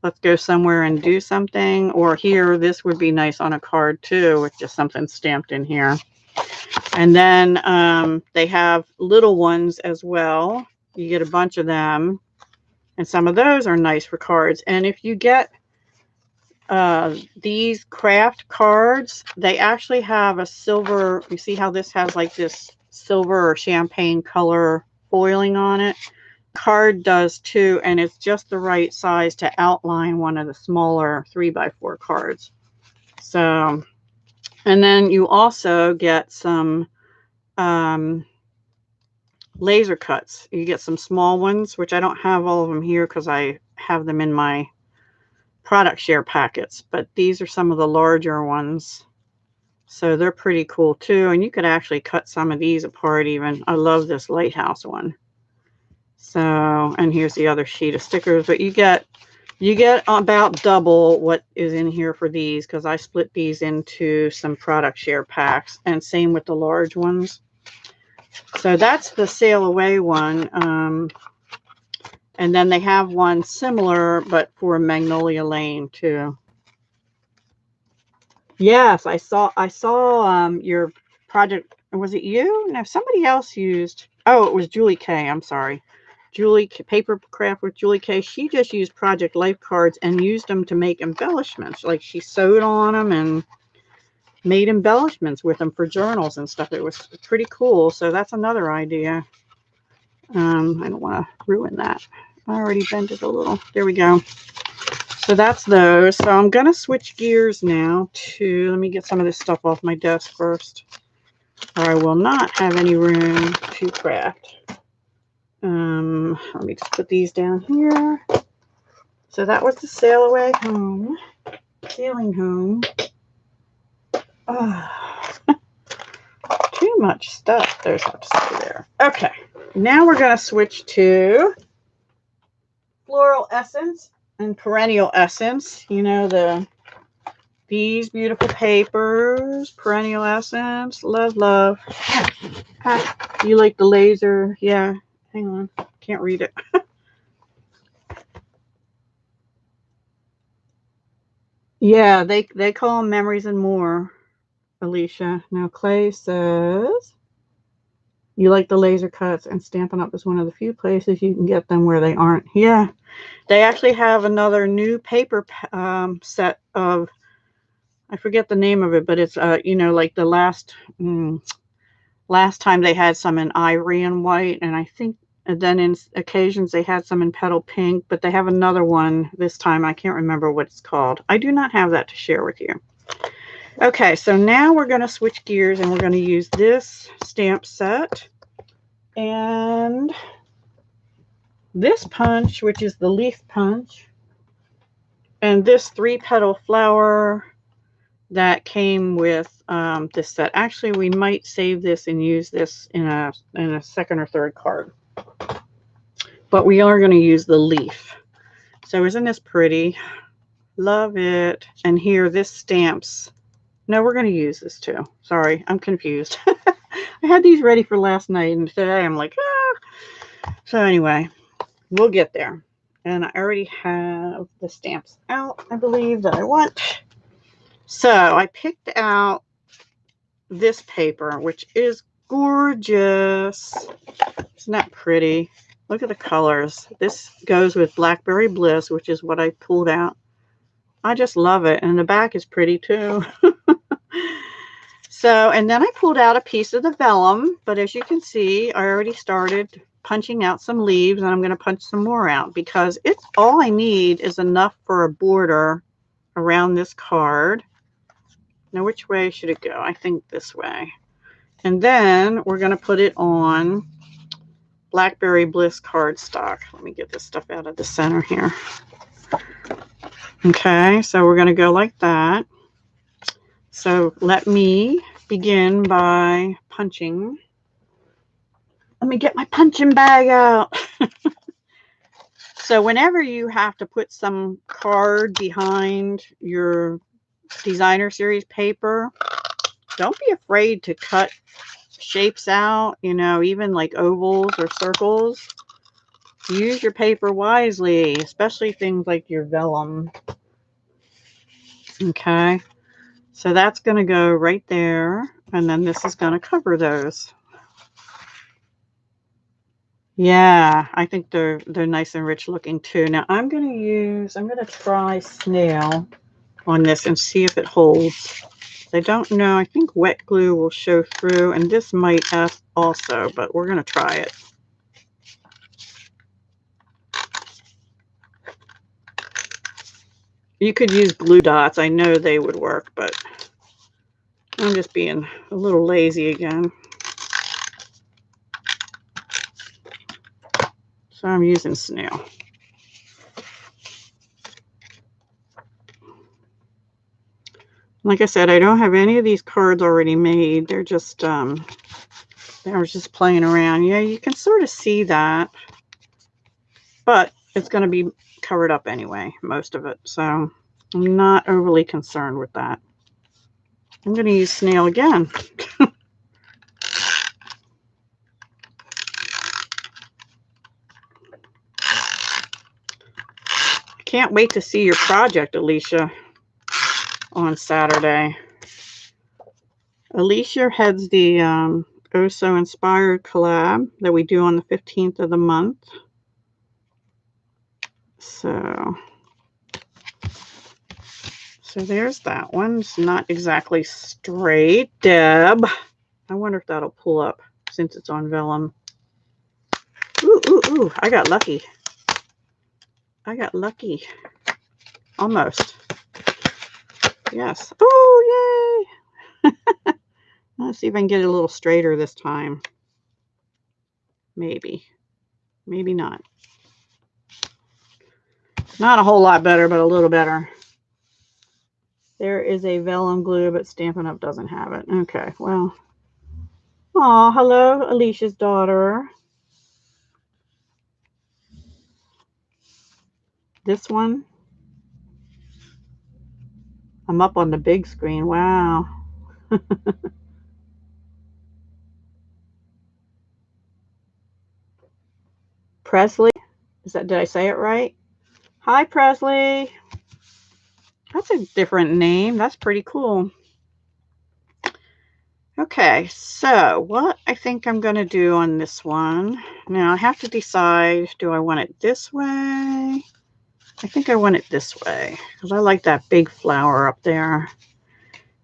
Let's go somewhere and do something. Or here, this would be nice on a card too, with just something stamped in here. And then they have little ones as well. You get a bunch of them. And some of those are nice for cards. And if you get these craft cards, they actually have a silver. You see how this has like this silver or champagne color foiling on it? Card does too, and it's just the right size to outline one of the smaller 3x4 cards. So, and then you also get some laser cuts. You get some small ones, which I don't have all of them here because I have them in my product share packets, but these are some of the larger ones. So they're pretty cool too. And you could actually cut some of these apart even. I love this lighthouse one. So, and here's the other sheet of stickers, but you get about double what is in here for these because I split these into some product share packs, and same with the large ones. So that's the Sail Away one. And then they have one similar, but for Magnolia Lane too. Yes, I saw your project. Was it you? No, somebody else used. Oh, it was Julie K. I'm sorry. Julie, Paper Craft with Julie K, she just used Project Life cards and used them to make embellishments. Like she sewed on them and made embellishments with them for journals and stuff. It was pretty cool. So that's another idea. I don't want to ruin that. I already bent it a little. There we go. So that's those. So I'm going to switch gears now to, let me get some of this stuff off my desk first, or I will not have any room to craft. Let me just put these down here. So that was the sail away home. Sailing home. Too much stuff. There's what to say there. Okay. Now we're going to switch to Floral Essence and Perennial Essence. You know, these beautiful papers. Perennial Essence. Love, love. You like the laser? Yeah. Hang on. Can't read it. Yeah, they call them Memories and More, Alicia. Now Clay says, you like the laser cuts, and Stampin' Up is one of the few places you can get them where they aren't. Yeah, they actually have another new paper set of, I forget the name of it, but it's, you know, like the last time they had some in ivory and white, and I think and then in occasions they had some in petal pink, but they have another one this time. I can't remember what it's called. I do not have that to share with you. Okay, so now we're going to switch gears and we're going to use this stamp set and this punch, which is the leaf punch, and this 3-petal flower that came with this set. Actually, we might save this and use this in a second or third card. But we are going to use the leaf. So isn't this pretty? Love it. And here, this stamps. No, we're going to use this too. Sorry, I'm confused. I had these ready for last night, and today I'm like, ah. So anyway, we'll get there. And I already have the stamps out, I believe, that I want. So I picked out this paper, which is gorgeous. Isn't that pretty? Look at the colors. This goes with Blackberry Bliss, which is what I pulled out. I just love it. And the back is pretty too. So, and then I pulled out a piece of the vellum. But as you can see, I already started punching out some leaves. And I'm going to punch some more out because it's all I need is enough for a border around this card. Now, which way should it go? I think this way. And then we're going to put it on Blackberry Bliss cardstock. Let me get this stuff out of the center here. Okay, so we're going to go like that. So let me begin by punching. Let me get my punching bag out. So whenever you have to put some card behind your designer series paper, don't be afraid to cut shapes out, you know, even like ovals or circles. Use your paper wisely, especially things like your vellum. Okay, so that's going to go right there, and then this is going to cover those. Yeah, I think they're nice and rich looking too. Now I'm going to try snail on this and see if it holds. I don't know. I think wet glue will show through, and this might also, but we're going to try it. You could use glue dots. I know they would work, but I'm just being a little lazy again. So I'm using snail. Like I said, I don't have any of these cards already made. They're just, I was just playing around. Yeah, you can sort of see that, but it's going to be covered up anyway, most of it. So I'm not overly concerned with that. I'm going to use snail again. Can't wait to see your project, Alicia, on Saturday. Alicia heads the Oh So Inspired collab that we do on the 15th of the month. So there's that one. It's not exactly straight. Deb. I wonder if that'll pull up since it's on vellum. Ooh, ooh, ooh. I got lucky. I got lucky. Almost. Yes. Oh, yay. Let's see if I can get it a little straighter this time. Maybe. Maybe not. Not a whole lot better, but a little better. There is a vellum glue, but Stampin' Up! Doesn't have it. Okay, well. Aw, hello, Alicia's daughter. This one. I'm up on the big screen. Wow. Presley. Did I say it right? Hi, Presley. That's a different name. That's pretty cool. Okay, so what I think I'm going to do on this one, now I have to decide, do I want it this way? I think I want it this way because I like that big flower up there.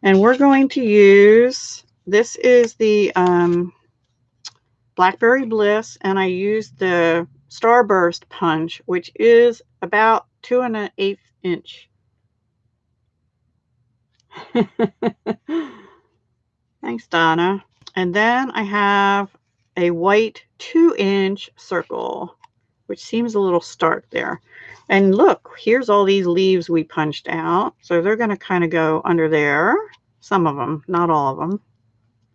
And we're going to use, this is the Blackberry Bliss, and I used the Starburst punch, which is about 2 1/8 inch. Thanks, Donna. And then I have a white 2-inch circle, which seems a little stark there. And look, here's all these leaves we punched out. So they're going to kind of go under there. Some of them, not all of them.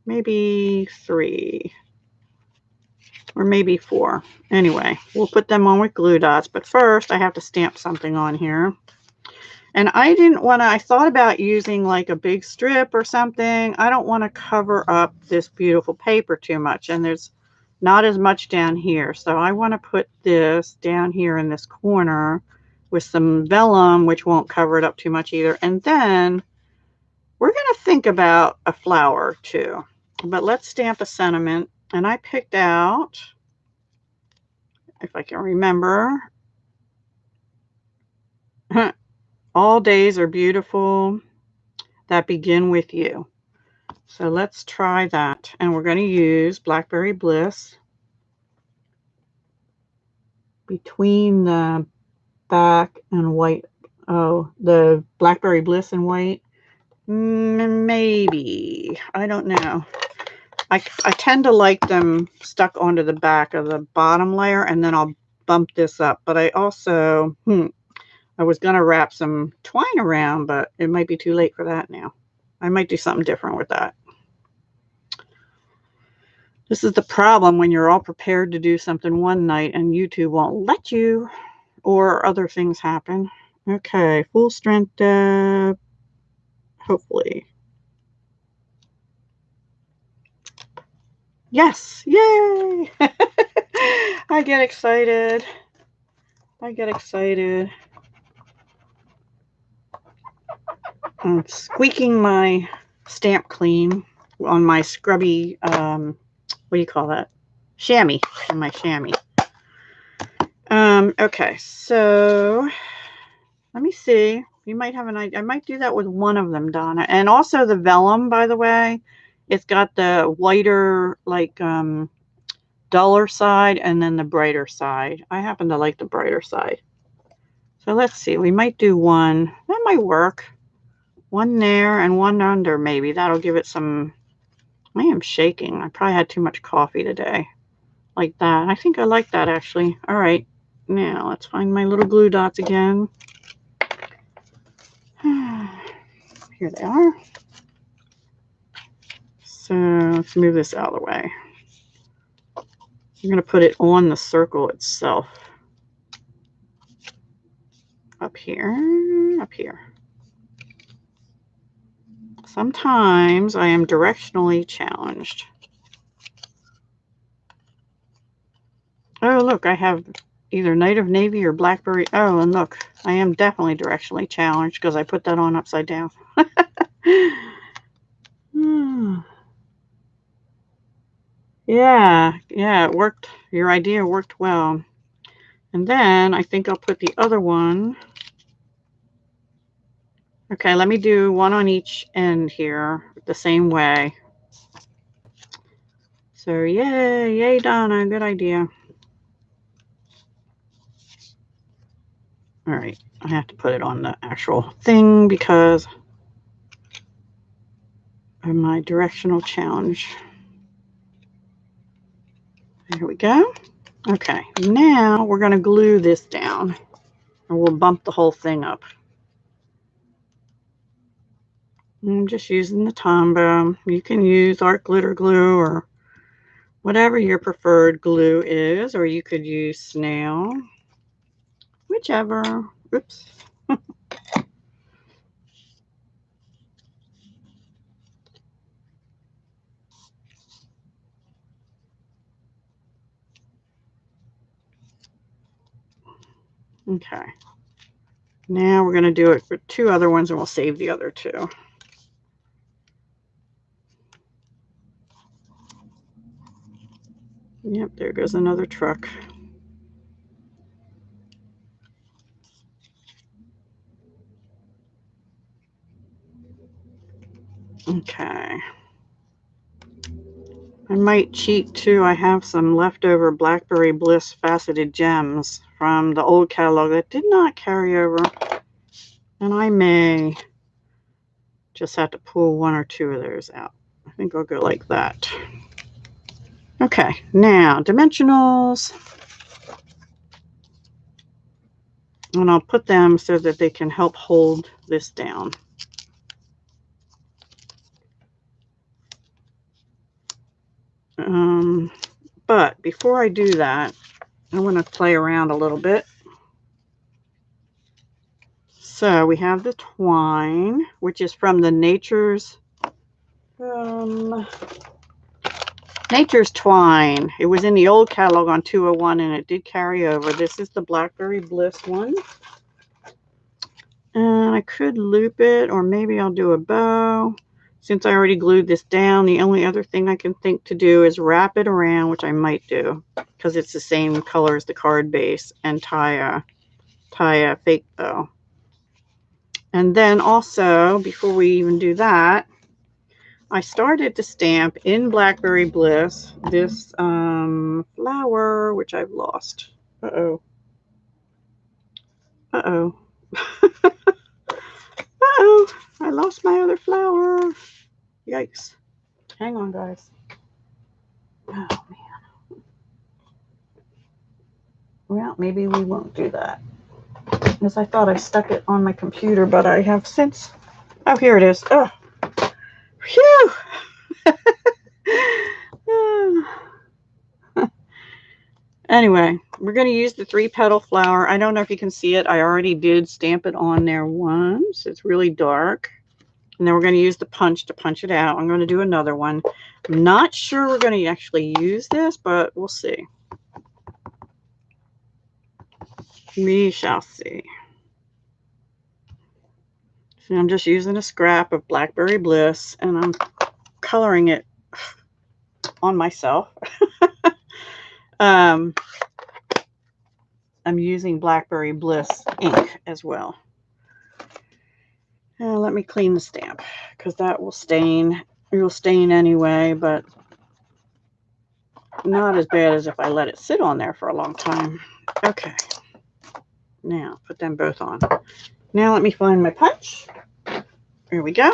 Maybe 3 or maybe 4. Anyway, we'll put them on with glue dots. But first, I have to stamp something on here. And I didn't want to, I thought about using like a big strip or something. I don't want to cover up this beautiful paper too much. And there's not as much down here. So I want to put this down here in this corner with some vellum, which won't cover it up too much either. And then we're going to think about a flower too. But let's stamp a sentiment. And I picked out, if I can remember, all days are beautiful that begin with you. So let's try that. And we're going to use Blackberry Bliss between the back and white. Oh, the Blackberry Bliss and white. Maybe. I don't know. I tend to like them stuck onto the back of the bottom layer, and then I'll bump this up. But I also, I was going to wrap some twine around, but it might be too late for that now. I might do something different with that. This is the problem when you're all prepared to do something one night and YouTube won't let you, or other things happen. Okay, full strength dab, hopefully. Yes, yay! I get excited. I get excited. I'm squeaking my stamp clean on my scrubby, what do you call that? Chamois, on my chamois. Okay, so let me see. You might have an idea. I might do that with one of them, Donna. And also the vellum, by the way, it's got the whiter, like, duller side and then the brighter side. I happen to like the brighter side. So let's see. We might do one. That might work. One there and one under, maybe. That'll give it some... I am shaking. I probably had too much coffee today. Like that. I think I like that, actually. All right. Now, let's find my little glue dots again. Here they are. So let's move this out of the way. I'm going to put it on the circle itself. Up here, up here. Sometimes I am directionally challenged. Oh, look, I have either Night of Navy or Blackberry. Oh, and look, I am definitely directionally challenged because I put that on upside down. Yeah, it worked. Your idea worked well. And then I think I'll put the other one. Okay, let me do one on each end here the same way. So yay, Donna, good idea. All right, I have to put it on the actual thing because of my directional challenge. There we go. Okay, now we're going to glue this down and we'll bump the whole thing up. I'm just using the Tombow. You can use art glitter glue or whatever your preferred glue is, or you could use snail, whichever. Oops. Okay. Now we're going to do it for 2 other ones and we'll save the other 2. Yep, there goes another truck. Okay. I might cheat too. I have some leftover Blackberry Bliss faceted gems from the old catalog that did not carry over. And I may just have to pull 1 or 2 of those out. I think I'll go like that. Okay, now dimensionals. And I'll put them so that they can help hold this down. But before I do that, I want to play around a little bit. So we have the twine, which is from the Nature's Twine. It was in the old catalog on 201 and it did carry over. This is the Blackberry Bliss one. And I could loop it, or maybe I'll do a bow. Since I already glued this down, the only other thing I can think to do is wrap it around, which I might do because it's the same color as the card base, and tie a fake bow. And then also, before we even do that, I started to stamp in Blackberry Bliss this flower, which I've lost. Uh-oh. Uh-oh. Uh-oh. I lost my other flower. Yikes. Hang on, guys. Oh, man. Well, maybe we won't do that. Because I thought I stuck it on my computer, but I have since... Oh, here it is. Oh. Phew! Anyway, we're going to use the 3-petal flower. I don't know if you can see it. I already did stamp it on there once. It's really dark. And then we're going to use the punch to punch it out. I'm going to do another one. I'm not sure we're going to actually use this, but we'll see. We shall see. So I'm just using a scrap of Blackberry Bliss, and I'm coloring it on myself. I'm using Blackberry Bliss ink as well. Let me clean the stamp because that will stain. It will stain anyway, but not as bad as if I let it sit on there for a long time. Okay. Now put them both on. Now let me find my punch. Here we go.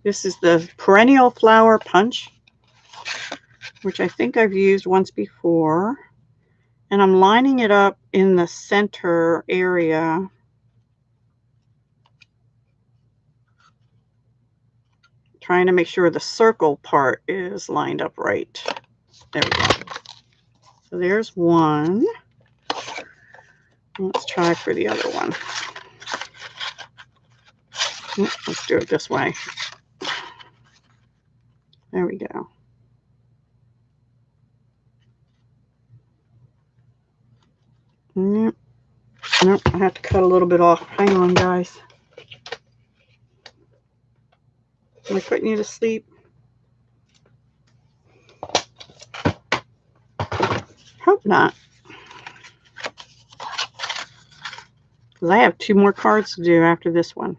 This is the Perennial Flower Punch, which I think I've used once before. And I'm lining it up in the center area. Trying to make sure the circle part is lined up right. There we go. So there's one. Let's try for the other one. Let's do it this way. There we go. Nope. Nope, I have to cut a little bit off. Hang on, guys. Am I putting you to sleep? Hope not. because I have 2 more cards to do after this one.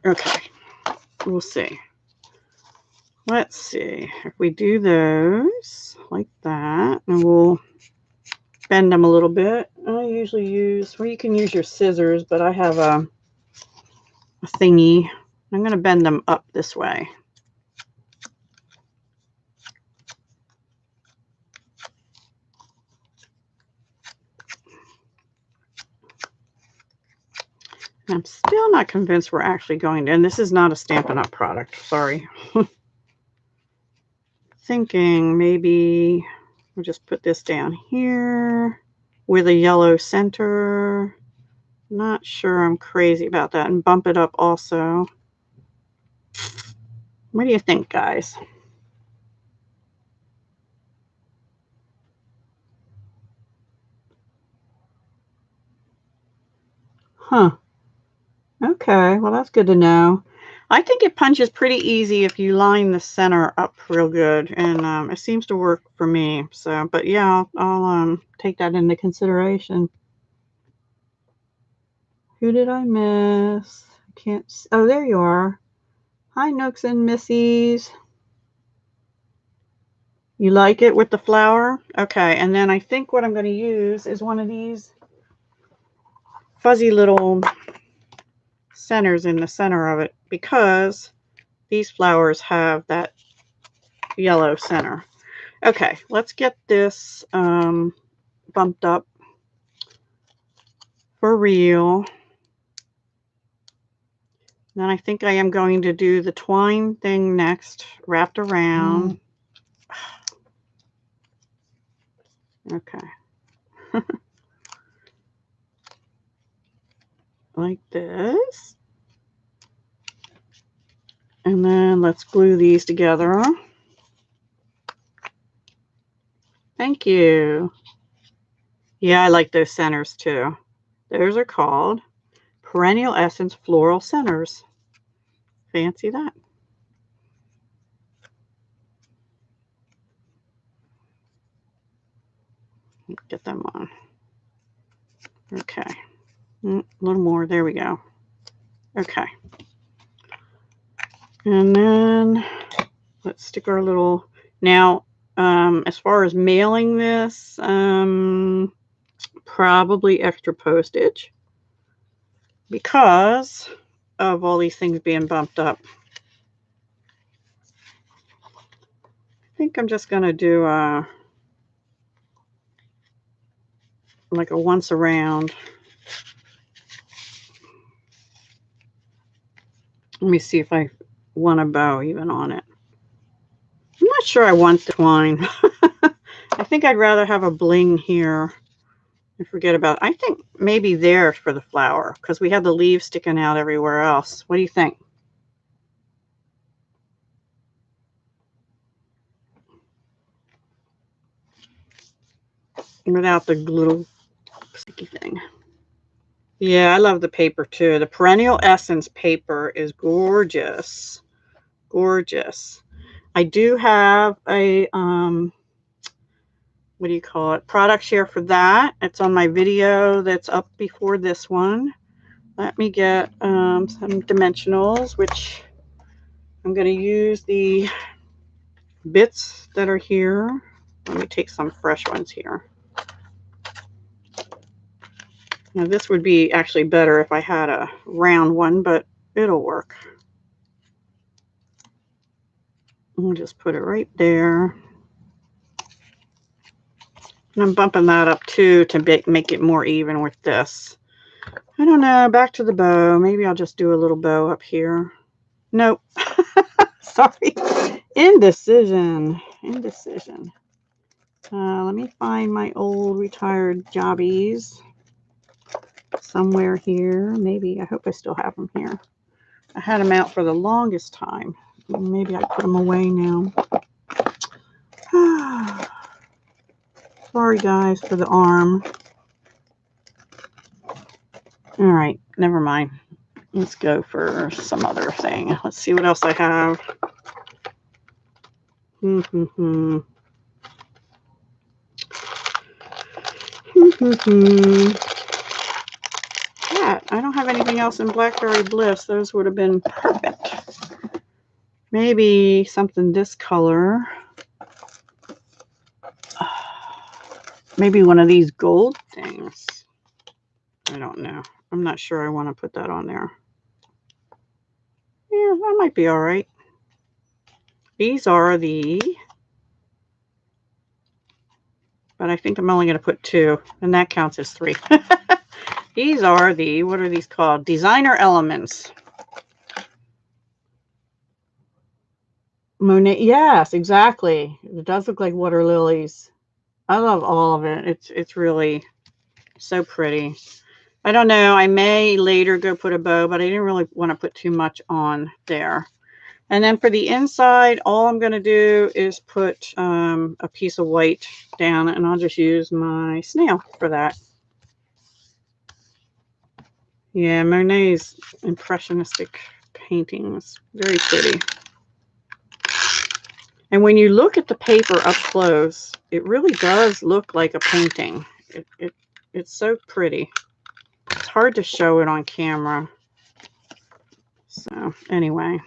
Okay, we'll see. Let's see if we do those like that, and we'll bend them a little bit. I usually use, well, you can use your scissors, but I have a thingy. I'm going to bend them up this way. I'm still not convinced we're actually going to, and this is not a Stampin' Up product, sorry. Thinking maybe we'll just put this down here with a yellow center. Not sure I'm crazy about that, and bump it up also. What do you think, guys? Huh. Okay, well, that's good to know. I think it punches pretty easy if you line the center up real good, and it seems to work for me. So, but yeah, I'll take that into consideration. Who did I miss? I can't. Oh, there you are. Hi, Nooks and Missies. You like it with the flower? Okay, and then I think what I'm going to use is one of these fuzzy little centers in the center of it, because these flowers have that yellow center. Okay, let's get this bumped up for real. Then I think I am going to do the twine thing next, wrapped around. Okay. Like this. And then let's glue these together. Thank you. Yeah, I like those centers too. Those are called Perennial Essence Floral Centers. Fancy that. Get them on. Okay. A little more. There we go. Okay. And then let's stick our little... Now, as far as mailing this, probably extra postage because of all these things being bumped up. I think I'm just going to do like a once around. Let me see if I want a bow even on it. I'm not sure I want the twine. I think I'd rather have a bling here and forget about it. I think maybe there for the flower, because we have the leaves sticking out everywhere else. What do you think? Without the little sticky thing. Yeah, I love the paper too. The Perennial Essence paper is gorgeous. Gorgeous. I do have a what do you call it, product share for that. It's on my video that's up before this one. Let me get some dimensionals, which I'm going to use the bits that are here. Let me take some fresh ones here. Now this would be actually better if I had a round one, but it'll work. I'll just put it right there. And I'm bumping that up too to make it more even with this. I don't know, back to the bow. Maybe I'll just do a little bow up here. Nope. Sorry. Indecision. Indecision. Let me find my old retired jobbies somewhere here. Maybe. I hope I still have them here. I had them out for the longest time. Maybe I put them away now. Sorry, guys, for the arm. All right. Never mind. Let's go for some other thing. Let's see what else I have. Yeah, I don't have anything else in Blackberry Bliss. Those would have been perfect. Maybe something this color. Maybe one of these gold things. I don't know. I'm not sure I want to put that on there. Yeah, that might be all right. These are the, but I think I'm only going to put 2, and that counts as 3. These are the, what are these called? Designer Elements. Monet, yes, exactly. It does look like water lilies. I love all of it. It's really so pretty. I don't know. I may later go put a bow, but I didn't really want to put too much on there. And then for the inside, all I'm going to do is put a piece of white down, and I'll just use my snail for that. Yeah, Monet's impressionistic paintings, very pretty. And when you look at the paper up close, it really does look like a painting. It's so pretty. It's hard to show it on camera. So anyway.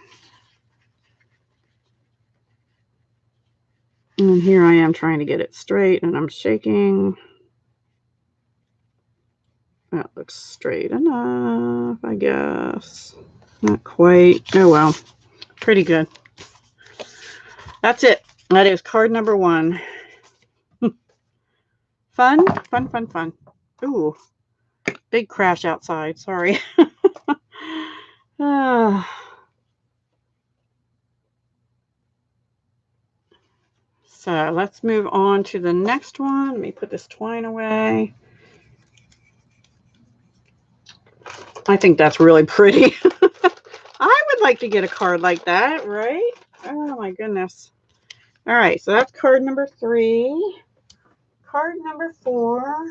And here I am trying to get it straight, and I'm shaking. That looks straight enough, I guess. Not quite. Oh well. Pretty good. That's it. That is card number 1. Fun, fun, fun, fun. Ooh, big crash outside. Sorry. So let's move on to the next one. Let me put this twine away. I think that's really pretty. I would like to get a card like that, right? Oh my goodness. All right, so that's card number 3. Card number 4.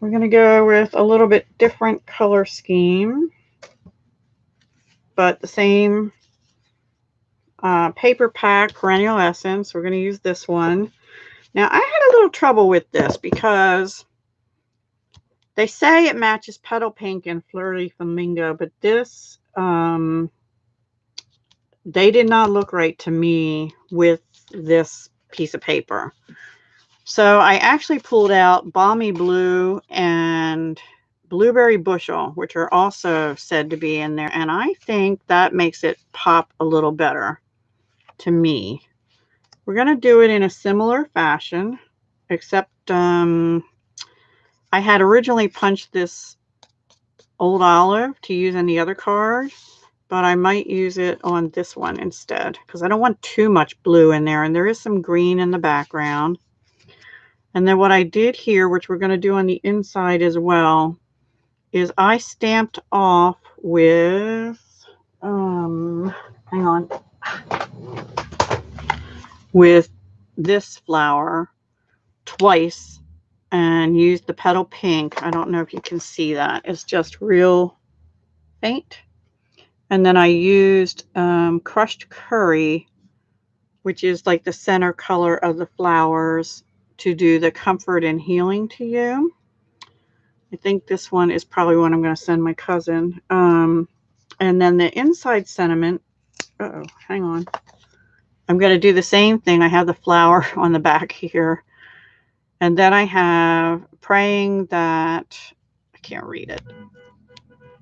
We're going to go with a little bit different color scheme, but the same paper pack, Perennial Essence. We're going to use this one. Now, I had a little trouble with this because they say it matches Petal Pink and Flirty Flamingo, but this, they did not look right to me with this piece of paper. So I actually pulled out Balmy Blue and Blueberry Bushel, which are also said to be in there. And I think that makes it pop a little better to me. We're going to do it in a similar fashion, except I had originally punched this Old Olive to use on the other card, but I might use it on this one instead because I don't want too much blue in there. And there is some green in the background. And then what I did here, which we're going to do on the inside as well, is I stamped off with, hang on, with this flower twice and used the Petal Pink. I don't know if you can see that. It's just real faint. And then I used crushed curry, which is like the center color of the flowers, to do the comfort and healing to you. I think this one is probably one I'm going to send my cousin. And then the inside sentiment, hang on. I'm going to do the same thing. I have the flower on the back here. And then I have praying that, I can't read it.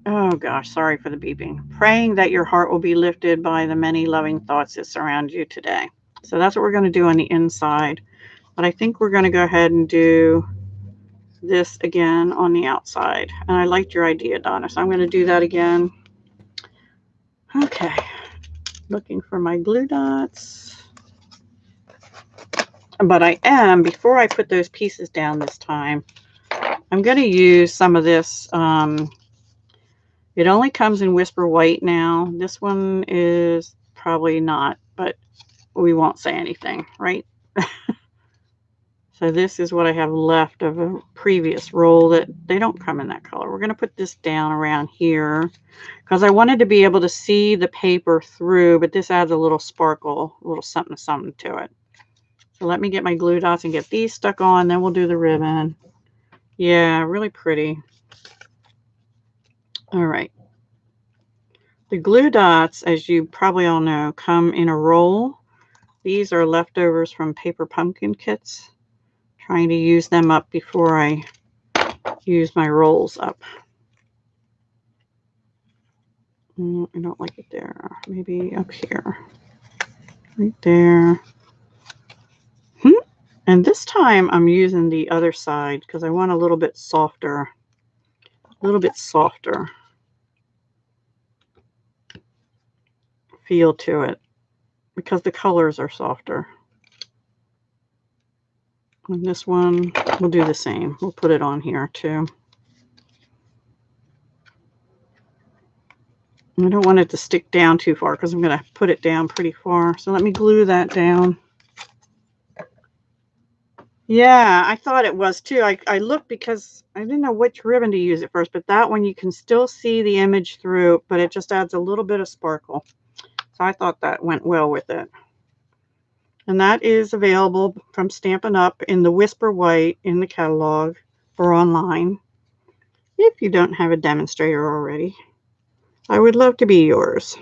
Oh gosh, sorry for the beeping. Praying that your heart will be lifted by the many loving thoughts that surround you today. So that's what we're going to do on the inside. But I think we're going to go ahead and do this again on the outside. And I liked your idea, Donna, so I'm going to do that again. Okay, looking for my glue dots. But I am, before I put those pieces down this time, I'm going to use some of this. It only comes in Whisper White now. This one is probably not, but we won't say anything, right? So this is what I have left of a previous roll that they don't come in that color. We're going to put this down around here because I wanted to be able to see the paper through, but this adds a little sparkle, a little something to it. So let me get my glue dots and get these stuck on, then we'll do the ribbon. Yeah, really pretty. All right. The glue dots, as you probably all know, come in a roll. These are leftovers from paper pumpkin kits. Trying to use them up before I use my rolls up. I don't like it there. Maybe up here. Right there. And this time I'm using the other side because I want a little bit softer. A little bit softer feel to it because the colors are softer. And this one, we'll do the same. We'll put it on here too. I don't want it to stick down too far because I'm going to put it down pretty far. So let me glue that down. Yeah, I thought it was too. I looked because I didn't know which ribbon to use at first, but that one you can still see the image through, but it just adds a little bit of sparkle. So I thought that went well with it. And that is available from Stampin' Up! In the Whisper White in the catalog or online if you don't have a demonstrator already. I would love to be yours.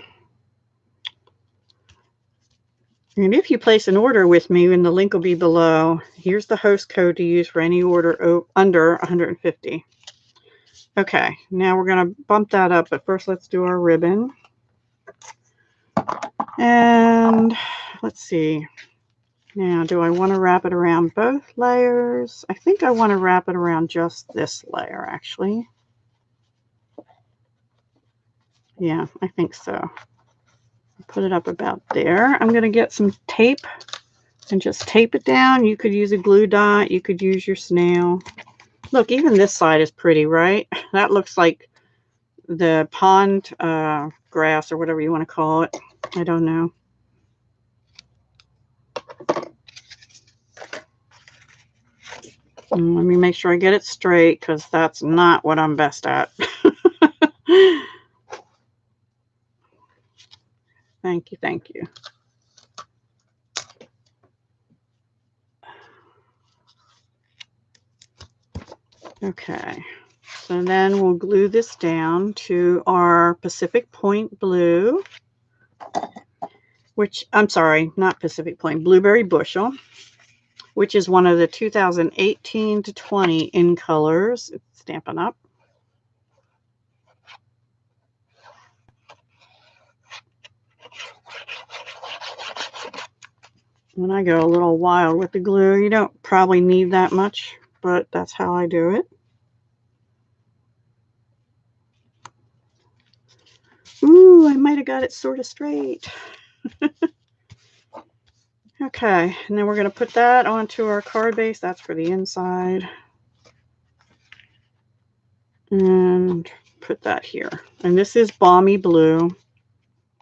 And if you place an order with me, and the link will be below, here's the host code to use for any order under 150. Okay, now we're going to bump that up, but first let's do our ribbon. And let's see. Now, do I want to wrap it around both layers? I think I want to wrap it around just this layer, actually. Yeah, I think so. Put it up about there. I'm going to get some tape and just tape it down. You could use a glue dot. You could use your snail. Look, even this side is pretty, right? That looks like the pond grass or whatever you want to call it. I don't know. Let me make sure I get it straight because that's not what I'm best at. Thank you, thank you. Okay, so then we'll glue this down to our Pacific Point Blue, which, I'm sorry, not Pacific Point, Blueberry Bushel, which is one of the 2018 to 20 in colors. It's Stampin' Up. When I go a little wild with the glue, you don't probably need that much, but that's how I do it. Ooh, I might have got it sort of straight. Okay, and then we're going to put that onto our card base. That's for the inside. And put that here. And this is Balmy Blue.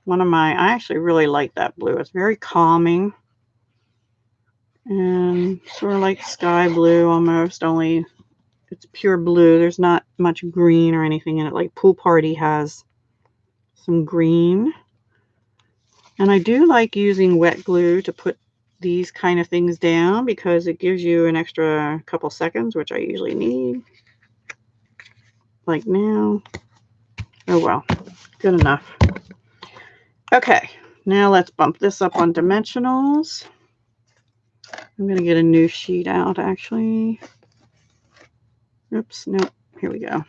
I actually really like that blue. It's very calming. And sort of like sky blue almost, only it's pure blue. There's not much green or anything in it. Like Pool Party has some green. And I do like using wet glue to put these kind of things down because it gives you an extra couple seconds, which I usually need. Like now. Oh well, good enough. Okay, now let's bump this up on dimensionals. I'm going to get a new sheet out actually. Oops, no, here we go.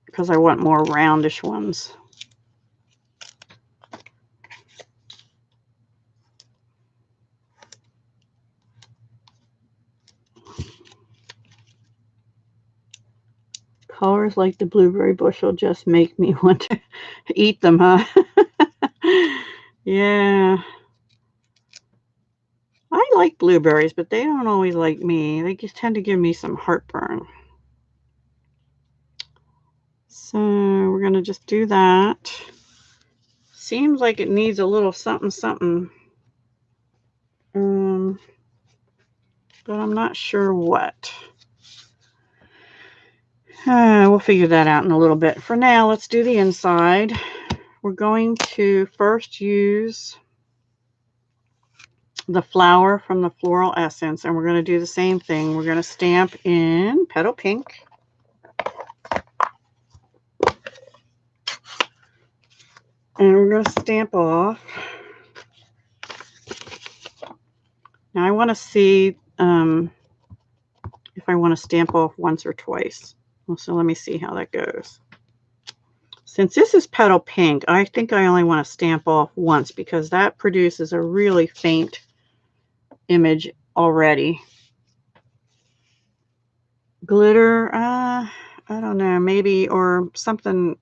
Because I want more roundish ones. Colors like the blueberry bushel just make me want to eat them, huh? Yeah. I like blueberries, but they don't always like me. They just tend to give me some heartburn. So we're going to just do that. Seems like it needs a little something, something. But I'm not sure what. We'll figure that out in a little bit. For now, let's do the inside. we're going to first use the flower from the Floral Essence, and we're going to do the same thing. We're going to stamp in Petal Pink. And we're going to stamp off. Now I want to see if I want to stamp off once or twice. So let me see how that goes. Since this is Petal Pink, I think I only want to stamp off once because that produces a really faint image already. Glitter, I don't know, maybe, or something,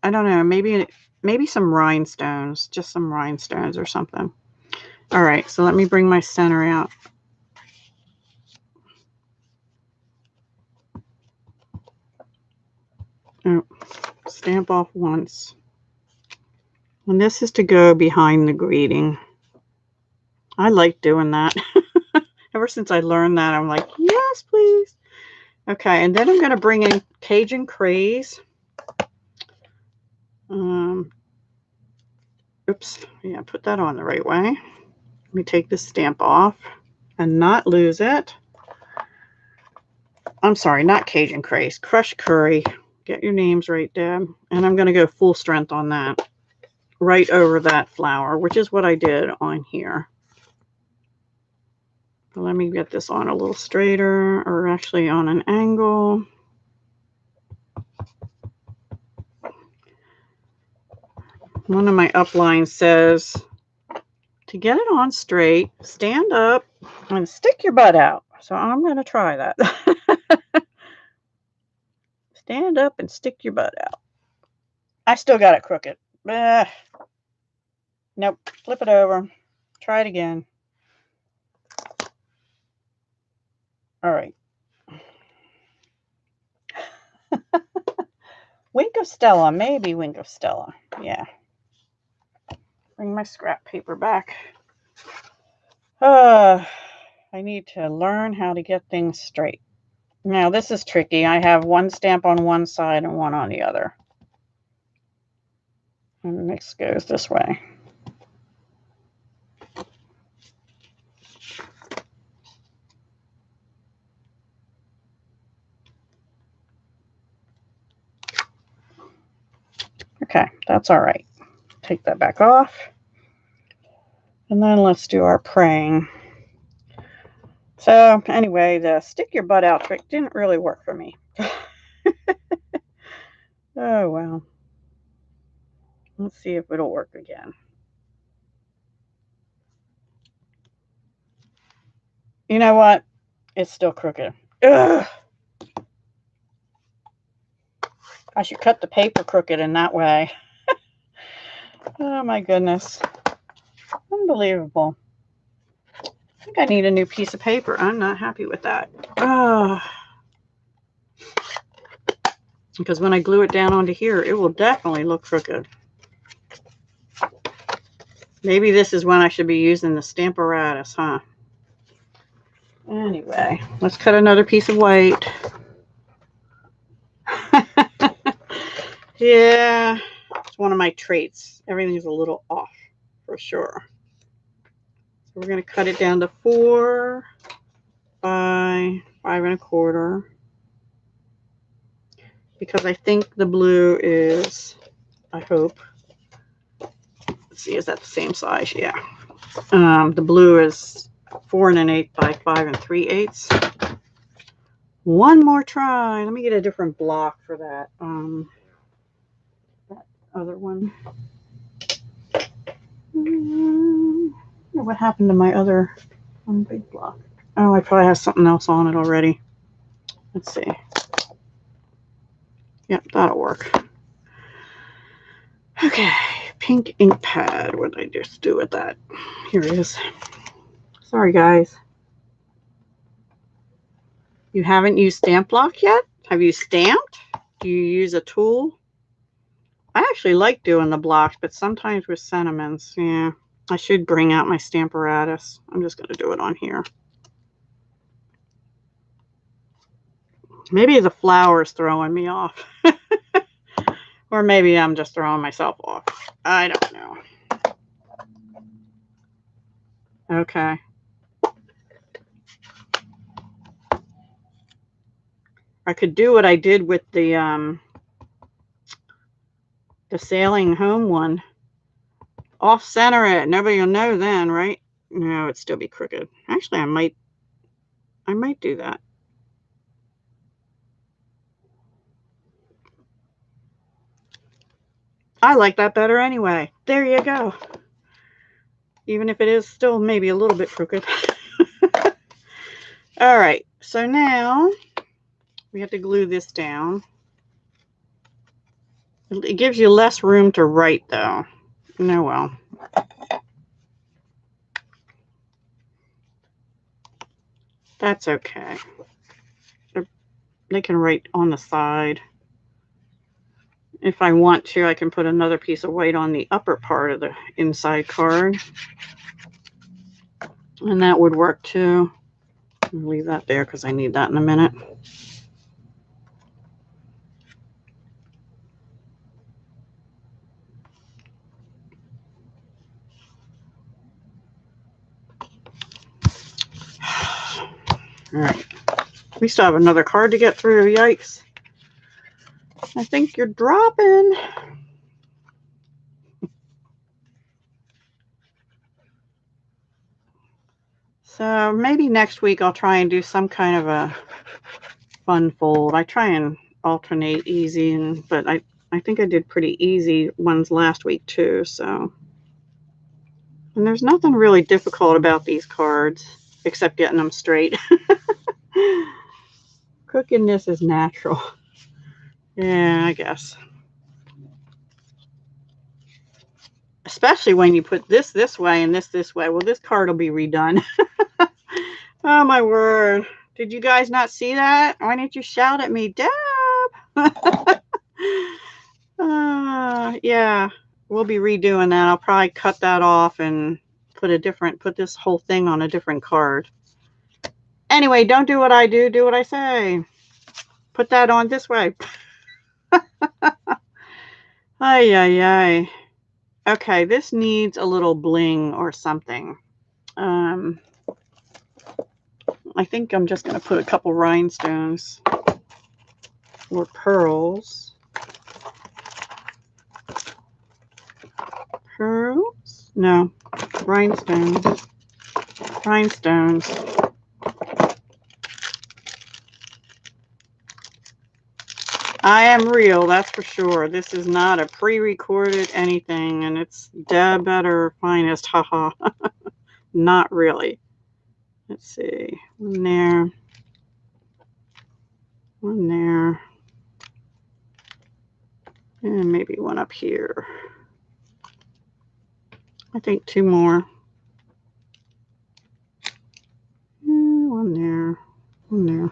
I don't know, maybe some rhinestones, just some rhinestones or something. All right, so let me bring my center out. Oh, stamp off once. And this is to go behind the greeting. I like doing that. Ever since I learned that, I'm like, yes, please. Okay, and then I'm going to bring in Cajun Craze. Oops, yeah, put that on the right way. Let me take this stamp off and not lose it. I'm sorry, not Cajun Craze, Crushed Curry. Get your names right, Deb. And I'm going to go full strength on that, right over that flower, which is what I did on here. So let me get this on a little straighter, or actually on an angle. One of my uplines says, to get it on straight, stand up and stick your butt out. So I'm going to try that. Stand up and stick your butt out. I still got it crooked. Nope. Flip it over. Try it again. All right. Wink of Stella. Maybe Wink of Stella. Yeah. Bring my scrap paper back. I need to learn how to get things straight. Now, this is tricky. I have one stamp on one side and one on the other. And the mix goes this way. Okay, that's all right. Take that back off. And then let's do our praying. So anyway, the stick your butt out trick didn't really work for me. Oh, well. Let's see if it'll work again. You know what? It's still crooked. Ugh. I should cut the paper crooked in that way. Oh my goodness. Unbelievable. I think I need a new piece of paper. I'm not happy with that. Because when I glue it down onto here, it will definitely look crooked. Maybe this is when I should be using the Stamparatus, huh? Anyway, let's cut another piece of white. Yeah, it's one of my traits. Everything's a little off for sure. So we're going to cut it down to 4 by 5 1/4. Because I think the blue is, I hope. Let's see, is that the same size? Yeah. The blue is 4 1/8 by 5 3/8. One more try. Let me get a different block for that. That other one. What happened to my other one big block? Oh, I probably have something else on it already. Let's see. Yep, that'll work. Okay, pink ink pad. What did I just do with that? Here it is. Sorry, guys. You haven't used Stamp Block yet? Have you stamped? Do you use a tool? I actually like doing the blocks, but sometimes with sentiments, yeah. I should bring out my Stamparatus. I'm just going to do it on here. Maybe the flower's throwing me off. Or maybe I'm just throwing myself off. I don't know. Okay. I could do what I did with the sailing home one. Off center it. Nobody will know then, right? No, it'd still be crooked. Actually, I might do that. I like that better anyway. There you go. Even if it is still maybe a little bit crooked. All right, so now we have to glue this down. It gives you less room to write though. No, well. That's okay. They can write on the side. If I want to, I can put another piece of white on the upper part of the inside card. And that would work too. I'll leave that there because I need that in a minute. All right. We still have another card to get through. Yikes. I think you're dropping. So maybe next week I'll try and do some kind of a fun fold. I try and alternate easy, but I think I did pretty easy ones last week too. So, and there's nothing really difficult about these cards except getting them straight. Crookedness is natural. Yeah, I guess. Especially when you put this way and this way. Well, this card will be redone. Oh, my word. Did you guys not see that? Why didn't you shout at me, Deb? Yeah, we'll be redoing that. I'll probably cut that off and put this whole thing on a different card. Anyway, don't do what I do. Do what I say. Put that on this way. Ay, ay, ay. Okay, this needs a little bling or something. I think I'm just going to put a couple rhinestones or pearls. Pearls? No, rhinestones. Rhinestones. I am real, that's for sure. This is not a pre-recorded anything, and it's Deb at her finest. Haha. Not really. Let's see. One there. One there. And maybe one up here. I think two more. One there. One there.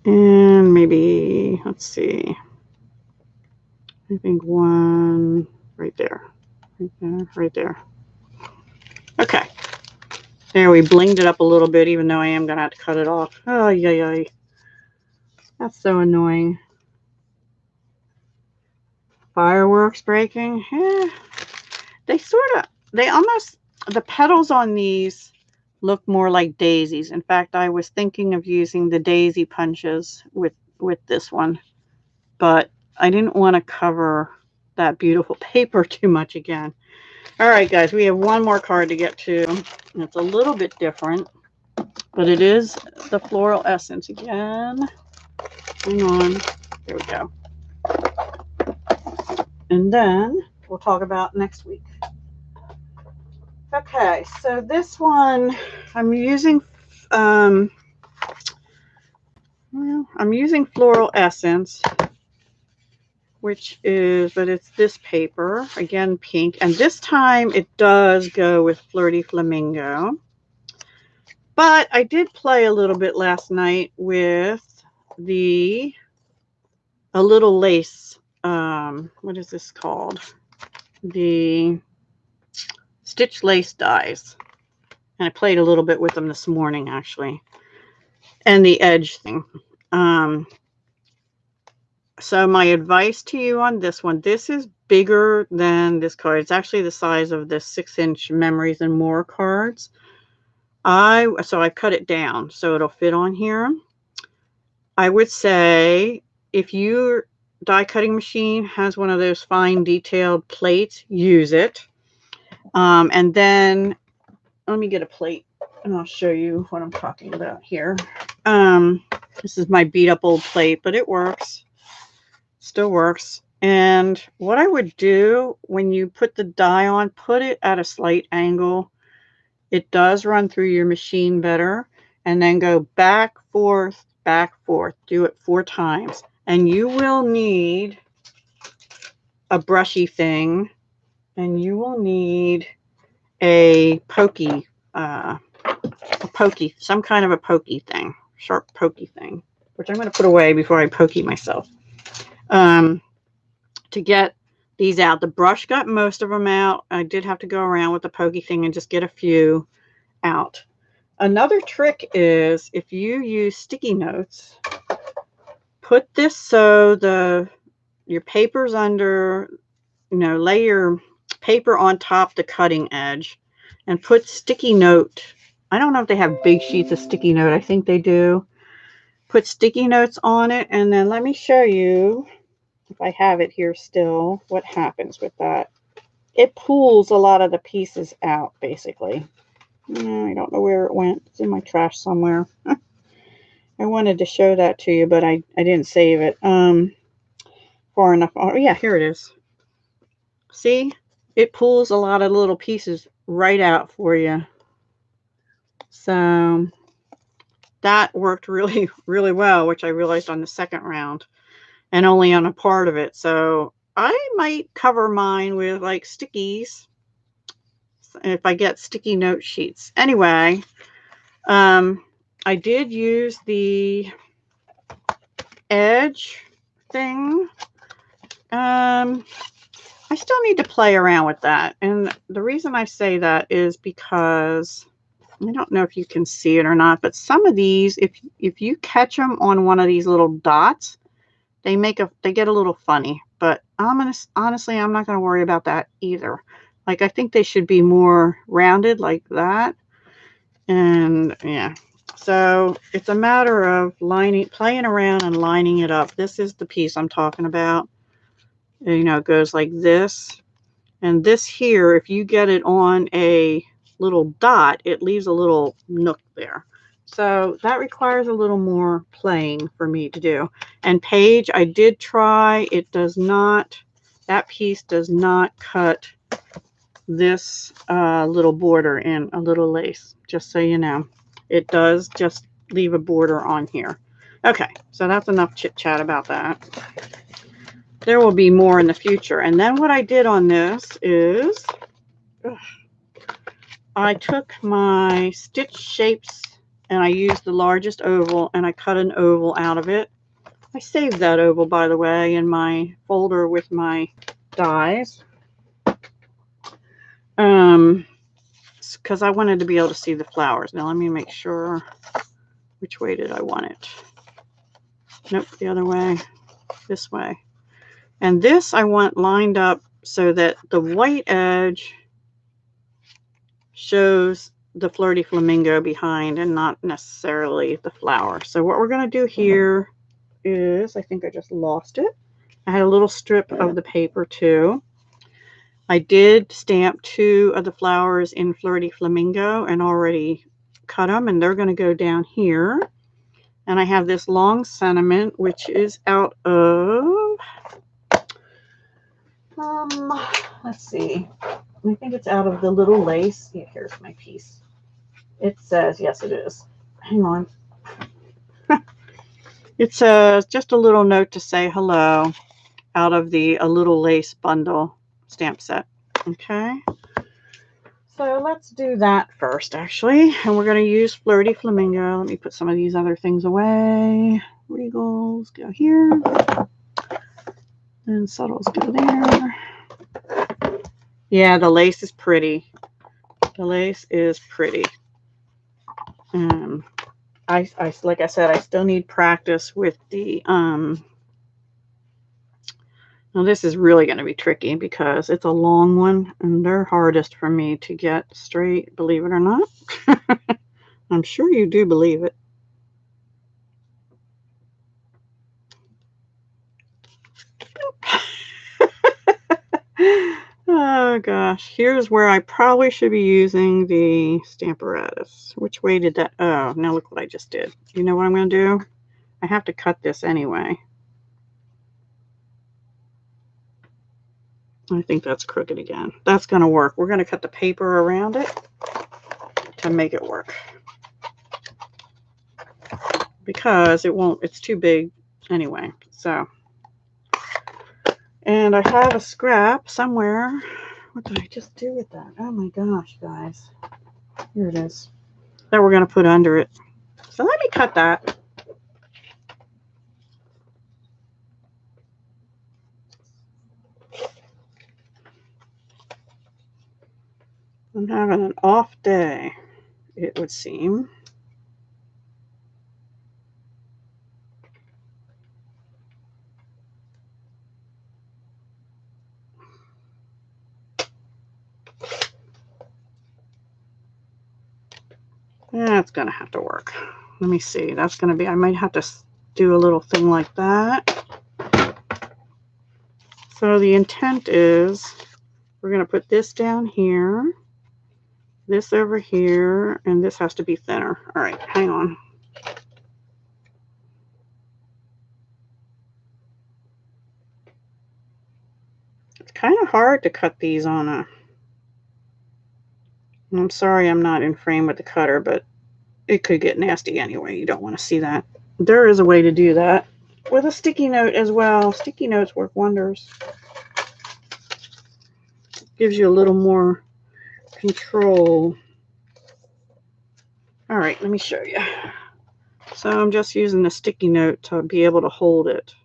And maybe, let's see. I think one right there. Right there. Right there. Okay. There, we blinged it up a little bit, even though I am going to have to cut it off. Oh, yay. That's so annoying. Fireworks breaking. Yeah. The petals on these look more like daisies. In fact, I was thinking of using the daisy punches with this one, but I didn't want to cover that beautiful paper too much again. All right, guys, we have one more card to get to. It's a little bit different, but it is the Floral Essence again. Hang on. There we go. And then we'll talk about next week. Okay, so this one I'm using Floral Essence, but it's this paper, again pink, and this time it does go with Flirty Flamingo. But I did play a little bit last night with a little lace, what is this called? The stitch lace dies. And I played a little bit with them this morning, actually. And the edge thing. So my advice to you on this one, this is bigger than this card. It's actually the size of the 6-inch Memories and More cards. So I cut it down so it'll fit on here. I would say if your die cutting machine has one of those fine detailed plates, use it. And then let me get a plate and I'll show you what I'm talking about here. This is my beat up old plate, but it works. Still works. And what I would do when you put the die on, put it at a slight angle. It does run through your machine better. And then go back, forth, back, forth. Do it 4 times. And you will need a brushy thing. And you will need a pokey, some kind of a pokey thing. Sharp pokey thing. Which I'm going to put away before I pokey myself. To get these out. The brush got most of them out. I did have to go around with the pokey thing and just get a few out. Another trick is if you use sticky notes, put this so your paper's under, lay your paper on top the cutting edge and put sticky note. I don't know if they have big sheets of sticky note. I think they do. Put sticky notes on it, and then let me show you, if I have it here still, what happens with that. It pulls a lot of the pieces out, basically. I don't know where it went. It's in my trash somewhere. I wanted to show that to you, but I didn't save it far enough. Oh, yeah, here it is. See? It pulls a lot of little pieces right out for you. So that worked really, really well, which I realized on the second round. And only on a part of it. So I might cover mine with like stickies if I get sticky note sheets. Anyway, I did use the edge thing. I still need to play around with that. And the reason I say that is because I don't know if you can see it or not, but some of these, if you catch them on one of these little dots, they get a little funny, but honestly, I'm not going to worry about that either. Like, I think they should be more rounded like that. And yeah, so it's a matter of playing around and lining it up. This is the piece I'm talking about. It goes like this. And this here, if you get it on a little dot, it leaves a little nook there. So that requires a little more playing for me to do. And Paige, I did try. It does not, that piece does not cut this little border in a little lace, just so you know. It does just leave a border on here. Okay, so that's enough chit chat about that. There will be more in the future. And then what I did on this is I took my stitch shapes and I used the largest oval and I cut an oval out of it. I saved that oval, by the way, in my folder with my dies. Because I wanted to be able to see the flowers. Now let me make sure, which way did I want it? Nope, the other way, this way. And this I want lined up so that the white edge shows the flirty flamingo behind and not necessarily the flower. So what we're going to do here is, I think I just lost it. I had a little strip of the paper too. I did stamp 2 of the flowers in flirty flamingo and already cut them, and they're going to go down here. And I have this long sentiment, which is out of, let's see. I think it's out of the little lace. Yeah, here's my piece. It says, yes, it is. Hang on. It says just a little note to say hello out of the A Little Lace bundle stamp set. Okay. So let's do that first, actually. And we're going to use Flirty Flamingo. Let me put some of these other things away. Regals go here. And subtles go there. Yeah, the lace is pretty. The lace is pretty. Like I said, I still need practice with the Now this is really going to be tricky because it's a long one and they're hardest for me to get straight, believe it or not. I'm sure you do believe it. Oh gosh, here's where I probably should be using the Stamparatus. Which way did that? Oh, now look what I just did. You know what I'm going to do? I have to cut this anyway. I think that's crooked again. That's going to work. We're going to cut the paper around it to make it work. Because it won't, it's too big anyway. So, and I have a scrap somewhere. What did I just do with that? Oh my gosh, guys. Here it is. That we're going to put under it. So let me cut that. I'm having an off day, it would seem. That's going to have to work. Let me see. That's going to be, I might have to do a little thing like that. So the intent is we're going to put this down here, this over here, and this has to be thinner. All right, hang on. It's kind of hard to cut these on a, I'm sorry I'm not in frame with the cutter, but it could get nasty anyway. You don't want to see that. There is a way to do that with a sticky note as well. Sticky notes work wonders. Gives you a little more control. All right, let me show you. So I'm just using the sticky note to be able to hold it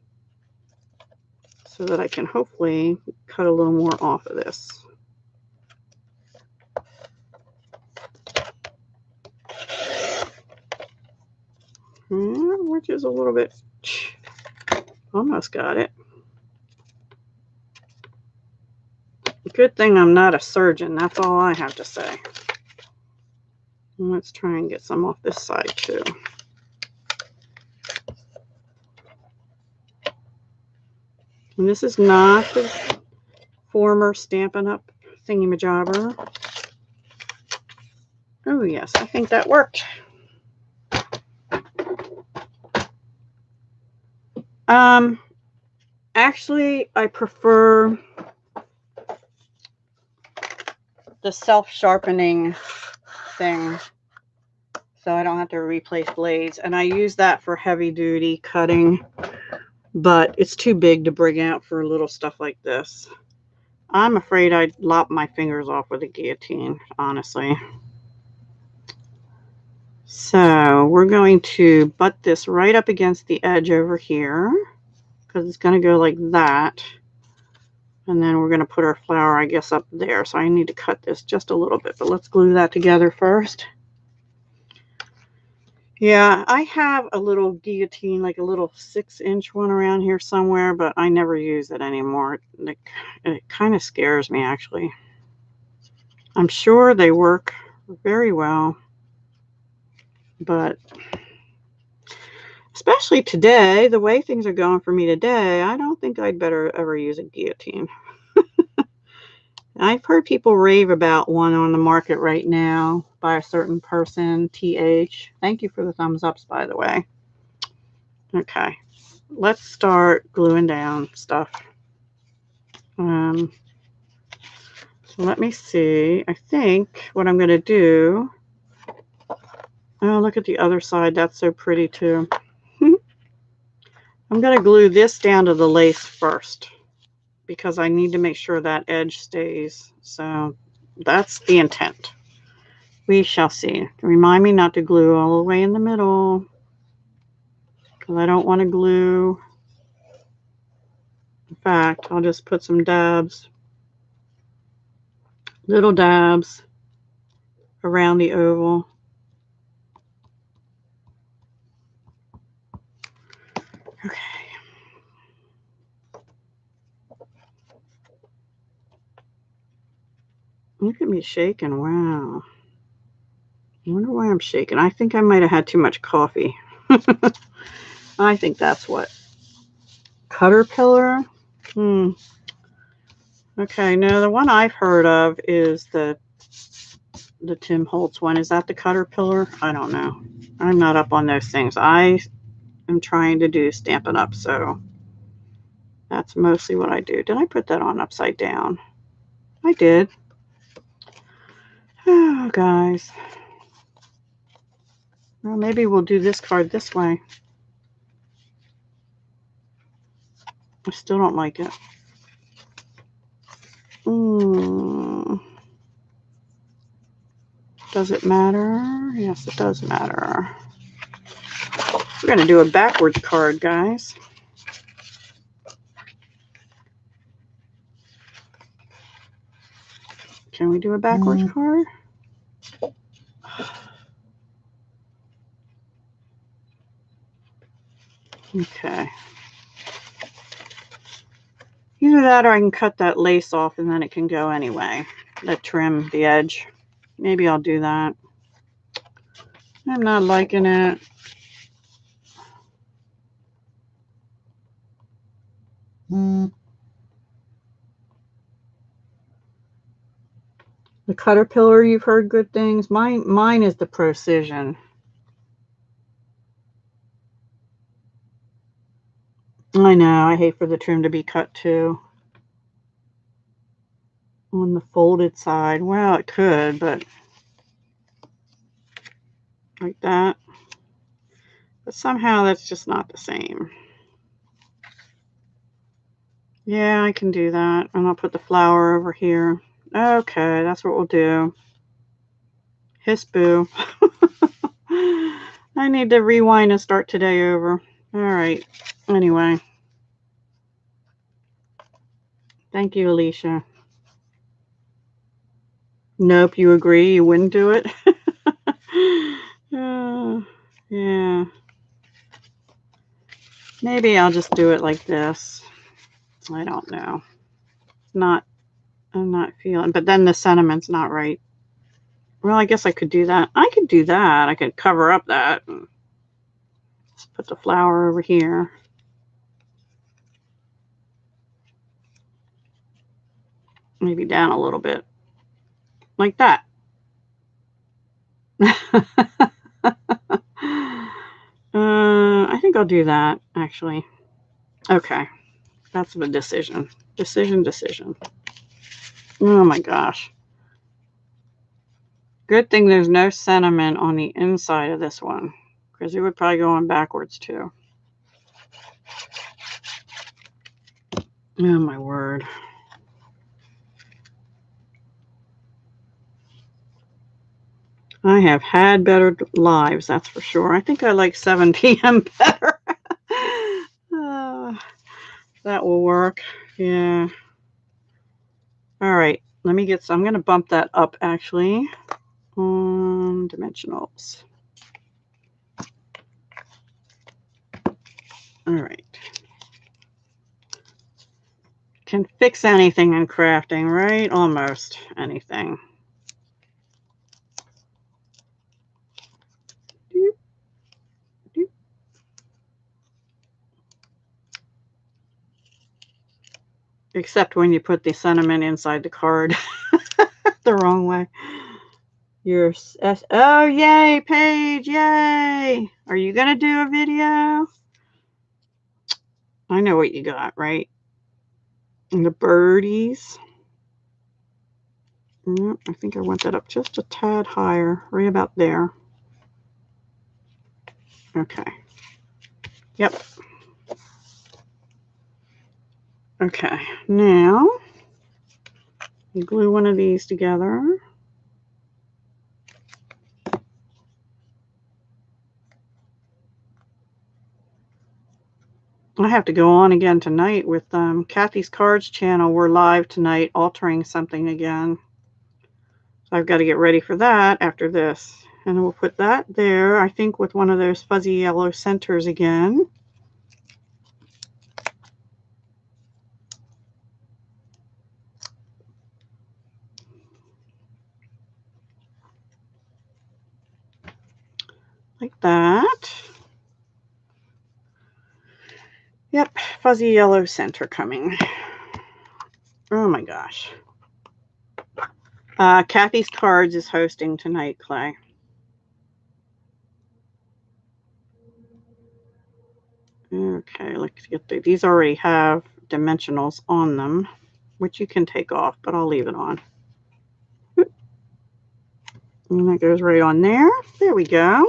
so that I can hopefully cut a little more off of this. Which is a little bit, almost got it. Good thing I'm not a surgeon. That's all I have to say. Let's try and get some off this side too. And this is not the former Stampin' Up thingy-majobber. Oh yes, I think that worked. Actually, I prefer the self-sharpening thing, so I don't have to replace blades. And I use that for heavy-duty cutting, but it's too big to bring out for little stuff like this. I'm afraid I'd lop my fingers off with a guillotine, honestly. So we're going to butt this right up against the edge over here, because it's going to go like that. And then we're going to put our flower, I guess, up there. So I need to cut this just a little bit, but let's glue that together first. Yeah, I have a little guillotine, like a little 6-inch one around here somewhere, but I never use it anymore. It kind of scares me, actually. I'm sure they work very well, but especially today, the way things are going for me today, I don't think I'd better ever use a guillotine. I've heard people rave about one on the market right now by a certain person, TH. Thank you for the thumbs ups, by the way. Okay, let's start gluing down stuff. So let me see. I think what I'm going to do... Oh, look at the other side. That's so pretty, too. I'm going to glue this down to the lace first, because I need to make sure that edge stays. So that's the intent. We shall see. Remind me not to glue all the way in the middle, because I don't want to glue. In fact, I'll just put some dabs, little dabs around the oval. Okay. Look at me shaking. Wow. I wonder why I'm shaking. I think I might have had too much coffee. I think that's what. Caterpillar? Okay, no, the one I've heard of is the Tim Holtz one. Is that the Caterpillar? I don't know. I'm not up on those things. I am trying to do Stampin' Up, so that's mostly what I do. Did I put that on upside down? I did. Oh, guys. Well, maybe we'll do this card this way. I still don't like it. Does it matter? Yes, it does matter. We're going to do a backwards card, guys. Can we do a backwards card? Okay. Either that or I can cut that lace off and then it can go anyway. That trim the edge. Maybe I'll do that. I'm not liking it. The Caterpillar, you've heard good things. Mine is the Precision. I know. I hate for the trim to be cut too. On the folded side. Well, it could, but like that. But somehow that's just not the same. Yeah, I can do that. And I'll put the flower over here. Okay, that's what we'll do. Hiss boo. I need to rewind and start today over. All right. Anyway. Thank you, Alicia. Nope, you agree? You wouldn't do it? Yeah. Maybe I'll just do it like this. I don't know. I'm not feeling, but then the sentiment's not right. Well, I guess I could do that. I could do that. I could cover up that. Just put the flower over here. Maybe down a little bit. Like that. I think I'll do that, actually. Okay. That's the decision. Decision. Oh my gosh. Good thing there's no sentiment on the inside of this one, because it would probably go on backwards too. Oh my word. I have had better lives, that's for sure. I think I like 7 p.m. better. That will work. Yeah. All right. Let me get some. I'm going to bump that up actually on dimensionals. All right. Can fix anything in crafting, right? Almost anything. Except when you put the sentiment inside the card the wrong way. Oh, yay, Paige, yay. Are you going to do a video? I know what you got, right? And the birdies. Yep, I think I want that up just a tad higher, right about there. Okay. Yep. Okay, now you glue one of these together. I have to go on again tonight with Kathy's Cards channel. We're live tonight altering something again. So I've got to get ready for that after this. And we'll put that there, I think, with one of those fuzzy yellow centers again. like that. Yep, fuzzy yellow center coming. Oh my gosh. Kathy's Cards is hosting tonight, Clay. Okay, let's get these already have dimensionals on them, which you can take off, but I'll leave it on. And that goes right on there. There we go.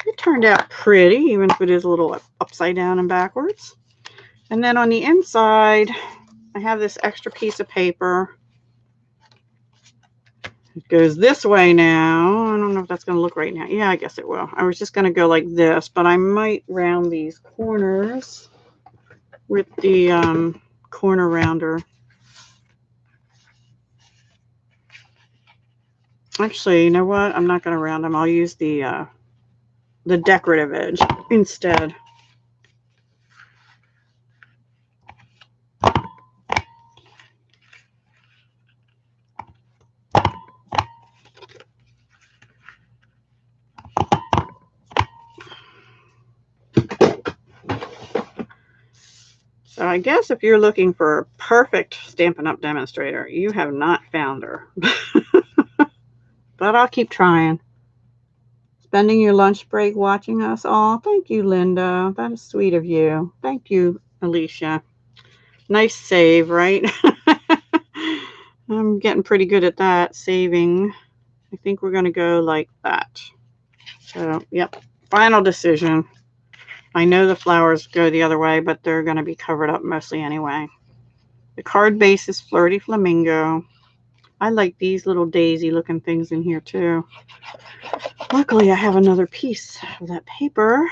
It turned out pretty, even if it is a little upside down and backwards. And then on the inside, I have this extra piece of paper. It goes this way now. I don't know if that's going to look right now. Yeah, I guess it will. I was just going to go like this, but I might round these corners with the corner rounder. Actually, you know what? I'm not going to round them. I'll use the decorative edge instead. So I guess if you're looking for a perfect Stampin' Up! Demonstrator, you have not found her. But I'll keep trying. Spending your lunch break watching us all. Thank you, Linda. That is sweet of you. Thank you, Alicia. Nice save, right? I'm getting pretty good at that, saving. I think we're going to go like that. So, yep. Final decision. I know the flowers go the other way, but they're going to be covered up mostly anyway. The card base is Flirty Flamingo. I like these little daisy looking things in here too. Luckily, I have another piece of that paper.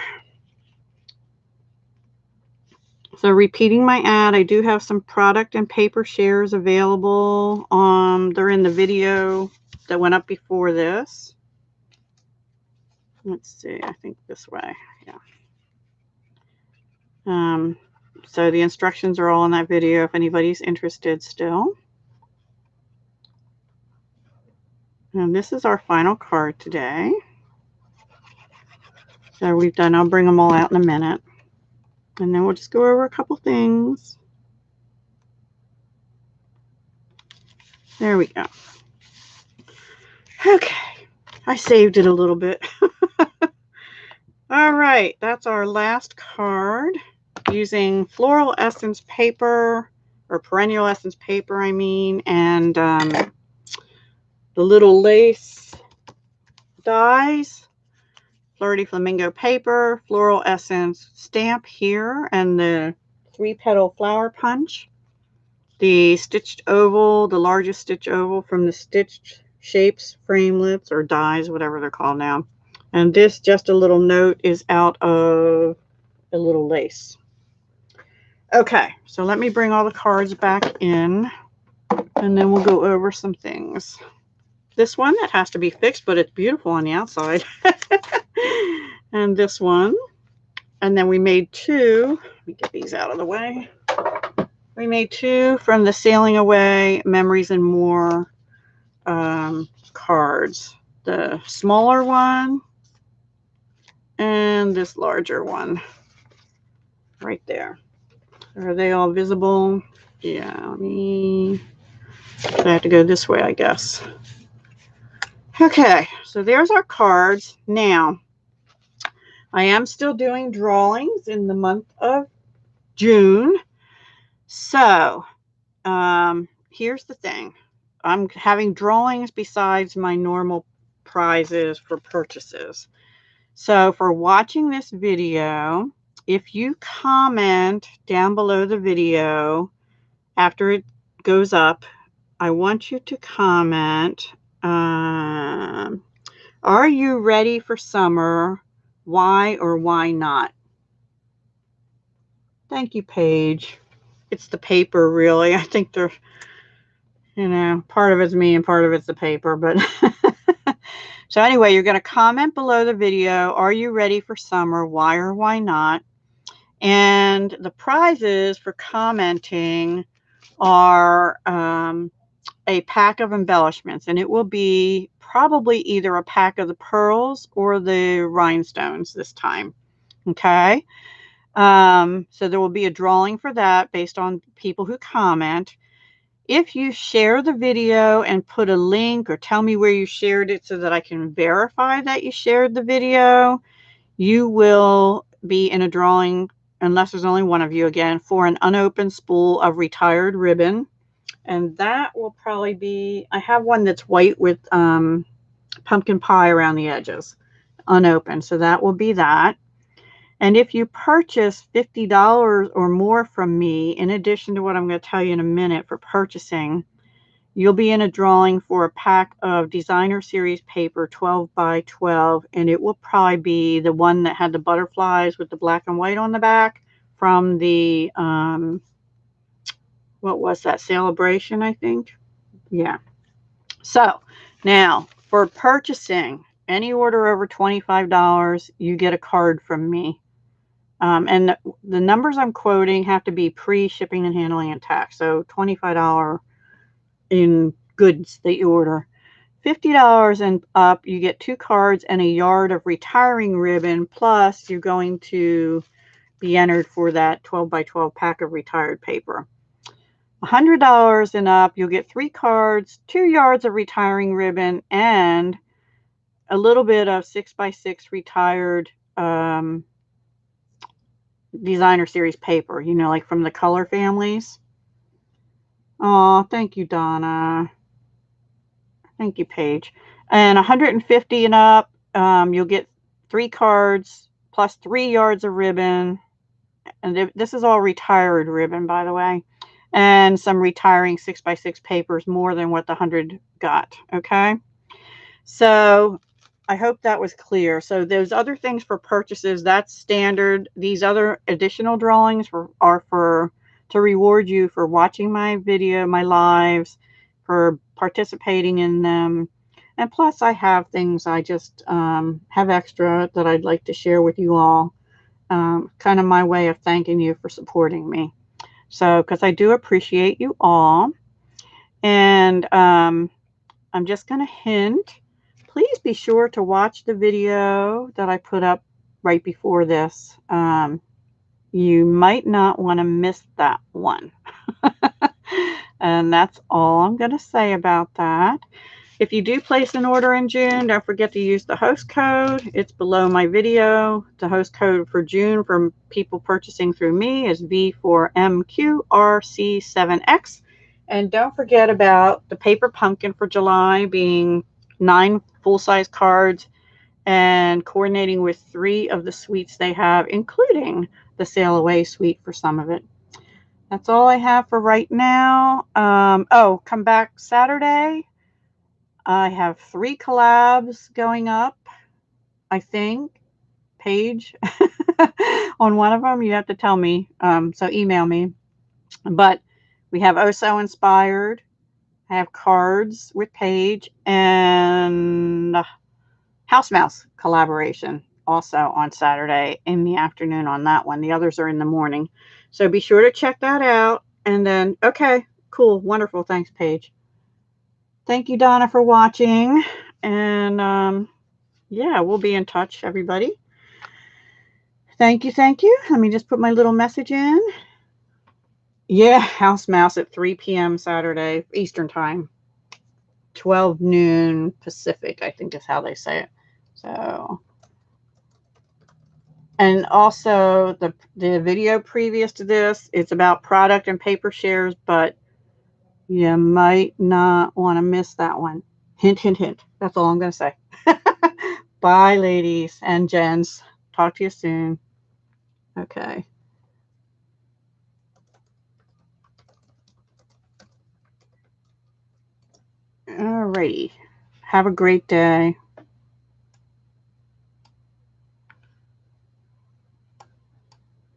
So repeating my ad, I do have some product and paper shares available. They're in the video that went up before this. Let's see, I think this way, yeah. So the instructions are all in that video if anybody's interested still. And this is our final card today. So we've done, I'll bring them all out in a minute. And then we'll just go over a couple things. There we go. Okay, I saved it a little bit. All right, that's our last card using Floral Essence paper, or Perennial Essence paper, I mean, and the little lace dies, Flirty Flamingo paper, Floral Essence stamp here, and the 3-petal flower punch. The stitched oval, the largest stitch oval from the Stitched Shapes framelits or dies, whatever they're called now. And this, just a little note, is out of a little lace. Okay, so let me bring all the cards back in, and then we'll go over some things. This one, that has to be fixed, but it's beautiful on the outside. And this one. And then we made two. Let me get these out of the way. We made two from the Sailing Away Memories and More cards. The smaller one and this larger one right there. Are they all visible? Yeah, I have to go this way, I guess. Okay, so there's our cards. Now, I am still doing drawings in the month of June. So, here's the thing. I'm having drawings besides my normal prizes for purchases. So, for watching this video, if you comment down below the video after it goes up, I want you to comment, are you ready for summer? Why or why not? Thank you, Paige. It's the paper, really. I think they're, you know, part of it's me and part of it's the paper. But so anyway, you're going to comment below the video, are you ready for summer? Why or why not? And the prizes for commenting are a pack of embellishments, and it will be probably either a pack of the pearls or the rhinestones this time. Okay. So there will be a drawing for that based on people who comment. If you share the video and put a link or tell me where you shared it so that I can verify that you shared the video, you will be in a drawing, unless there's only one of you again, for an unopened spool of retired ribbon. And that will probably be, I have one that's white with pumpkin pie around the edges, unopened. So that will be that. And if you purchase $50 or more from me, in addition to what I'm going to tell you in a minute for purchasing, you'll be in a drawing for a pack of designer series paper 12 by 12. And it will probably be the one that had the butterflies with the black and white on the back from the, what was that, Celebration, I think? Yeah. So now for purchasing any order over $25, you get a card from me. And the numbers I'm quoting have to be pre-shipping and handling and tax. So $25 in goods that you order. $50 and up, you get 2 cards and a yard of retiring ribbon. Plus, you're going to be entered for that 12 by 12 pack of retired paper. $100 and up, you'll get 3 cards, 2 yards of retiring ribbon, and a little bit of 6 by 6 retired designer series paper, you know, like from the color families. Oh, thank you, Donna. Thank you, Paige. And 150 and up, you'll get 3 cards plus 3 yards of ribbon. And this is all retired ribbon, by the way. And some retiring 6 by 6 papers, more than what the 100 got. Okay. So I hope that was clear. So those other things for purchases, that's standard. These other additional drawings are to reward you for watching my video, my lives, for participating in them. And plus I have things I just have extra that I'd like to share with you all. Kind of my way of thanking you for supporting me. So, because I do appreciate you all. And I'm just going to hint. Please be sure to watch the video that I put up right before this. You might not want to miss that one. And that's all I'm going to say about that. If you do place an order in June, don't forget to use the host code. It's below my video. The host code for June for people purchasing through me is V4MQRC7X. And don't forget about the paper pumpkin for July being 9 full-size cards and coordinating with 3 of the suites they have, including the sail away suite for some of it. That's all I have for right now. Oh, come back Saturday. I have 3 collabs going up, I think. Paige on one of them. You have to tell me. So email me. But we have Oh So Inspired. I have cards with Paige and House Mouse collaboration also on Saturday in the afternoon on that one. The others are in the morning. So be sure to check that out. And then, okay, cool, wonderful. Thanks, Paige. Thank you, Donna, for watching. And yeah, we'll be in touch, everybody. Thank you, thank you. Let me just put my little message in. Yeah, House Mouse at 3 p.m. Saturday, Eastern Time. 12 noon Pacific, I think is how they say it. So, and also the video previous to this, it's about product and paper shares, but you might not want to miss that one. Hint, hint, hint. That's all I'm going to say. Bye, ladies and gents. Talk to you soon. Okay. Alrighty. Have a great day.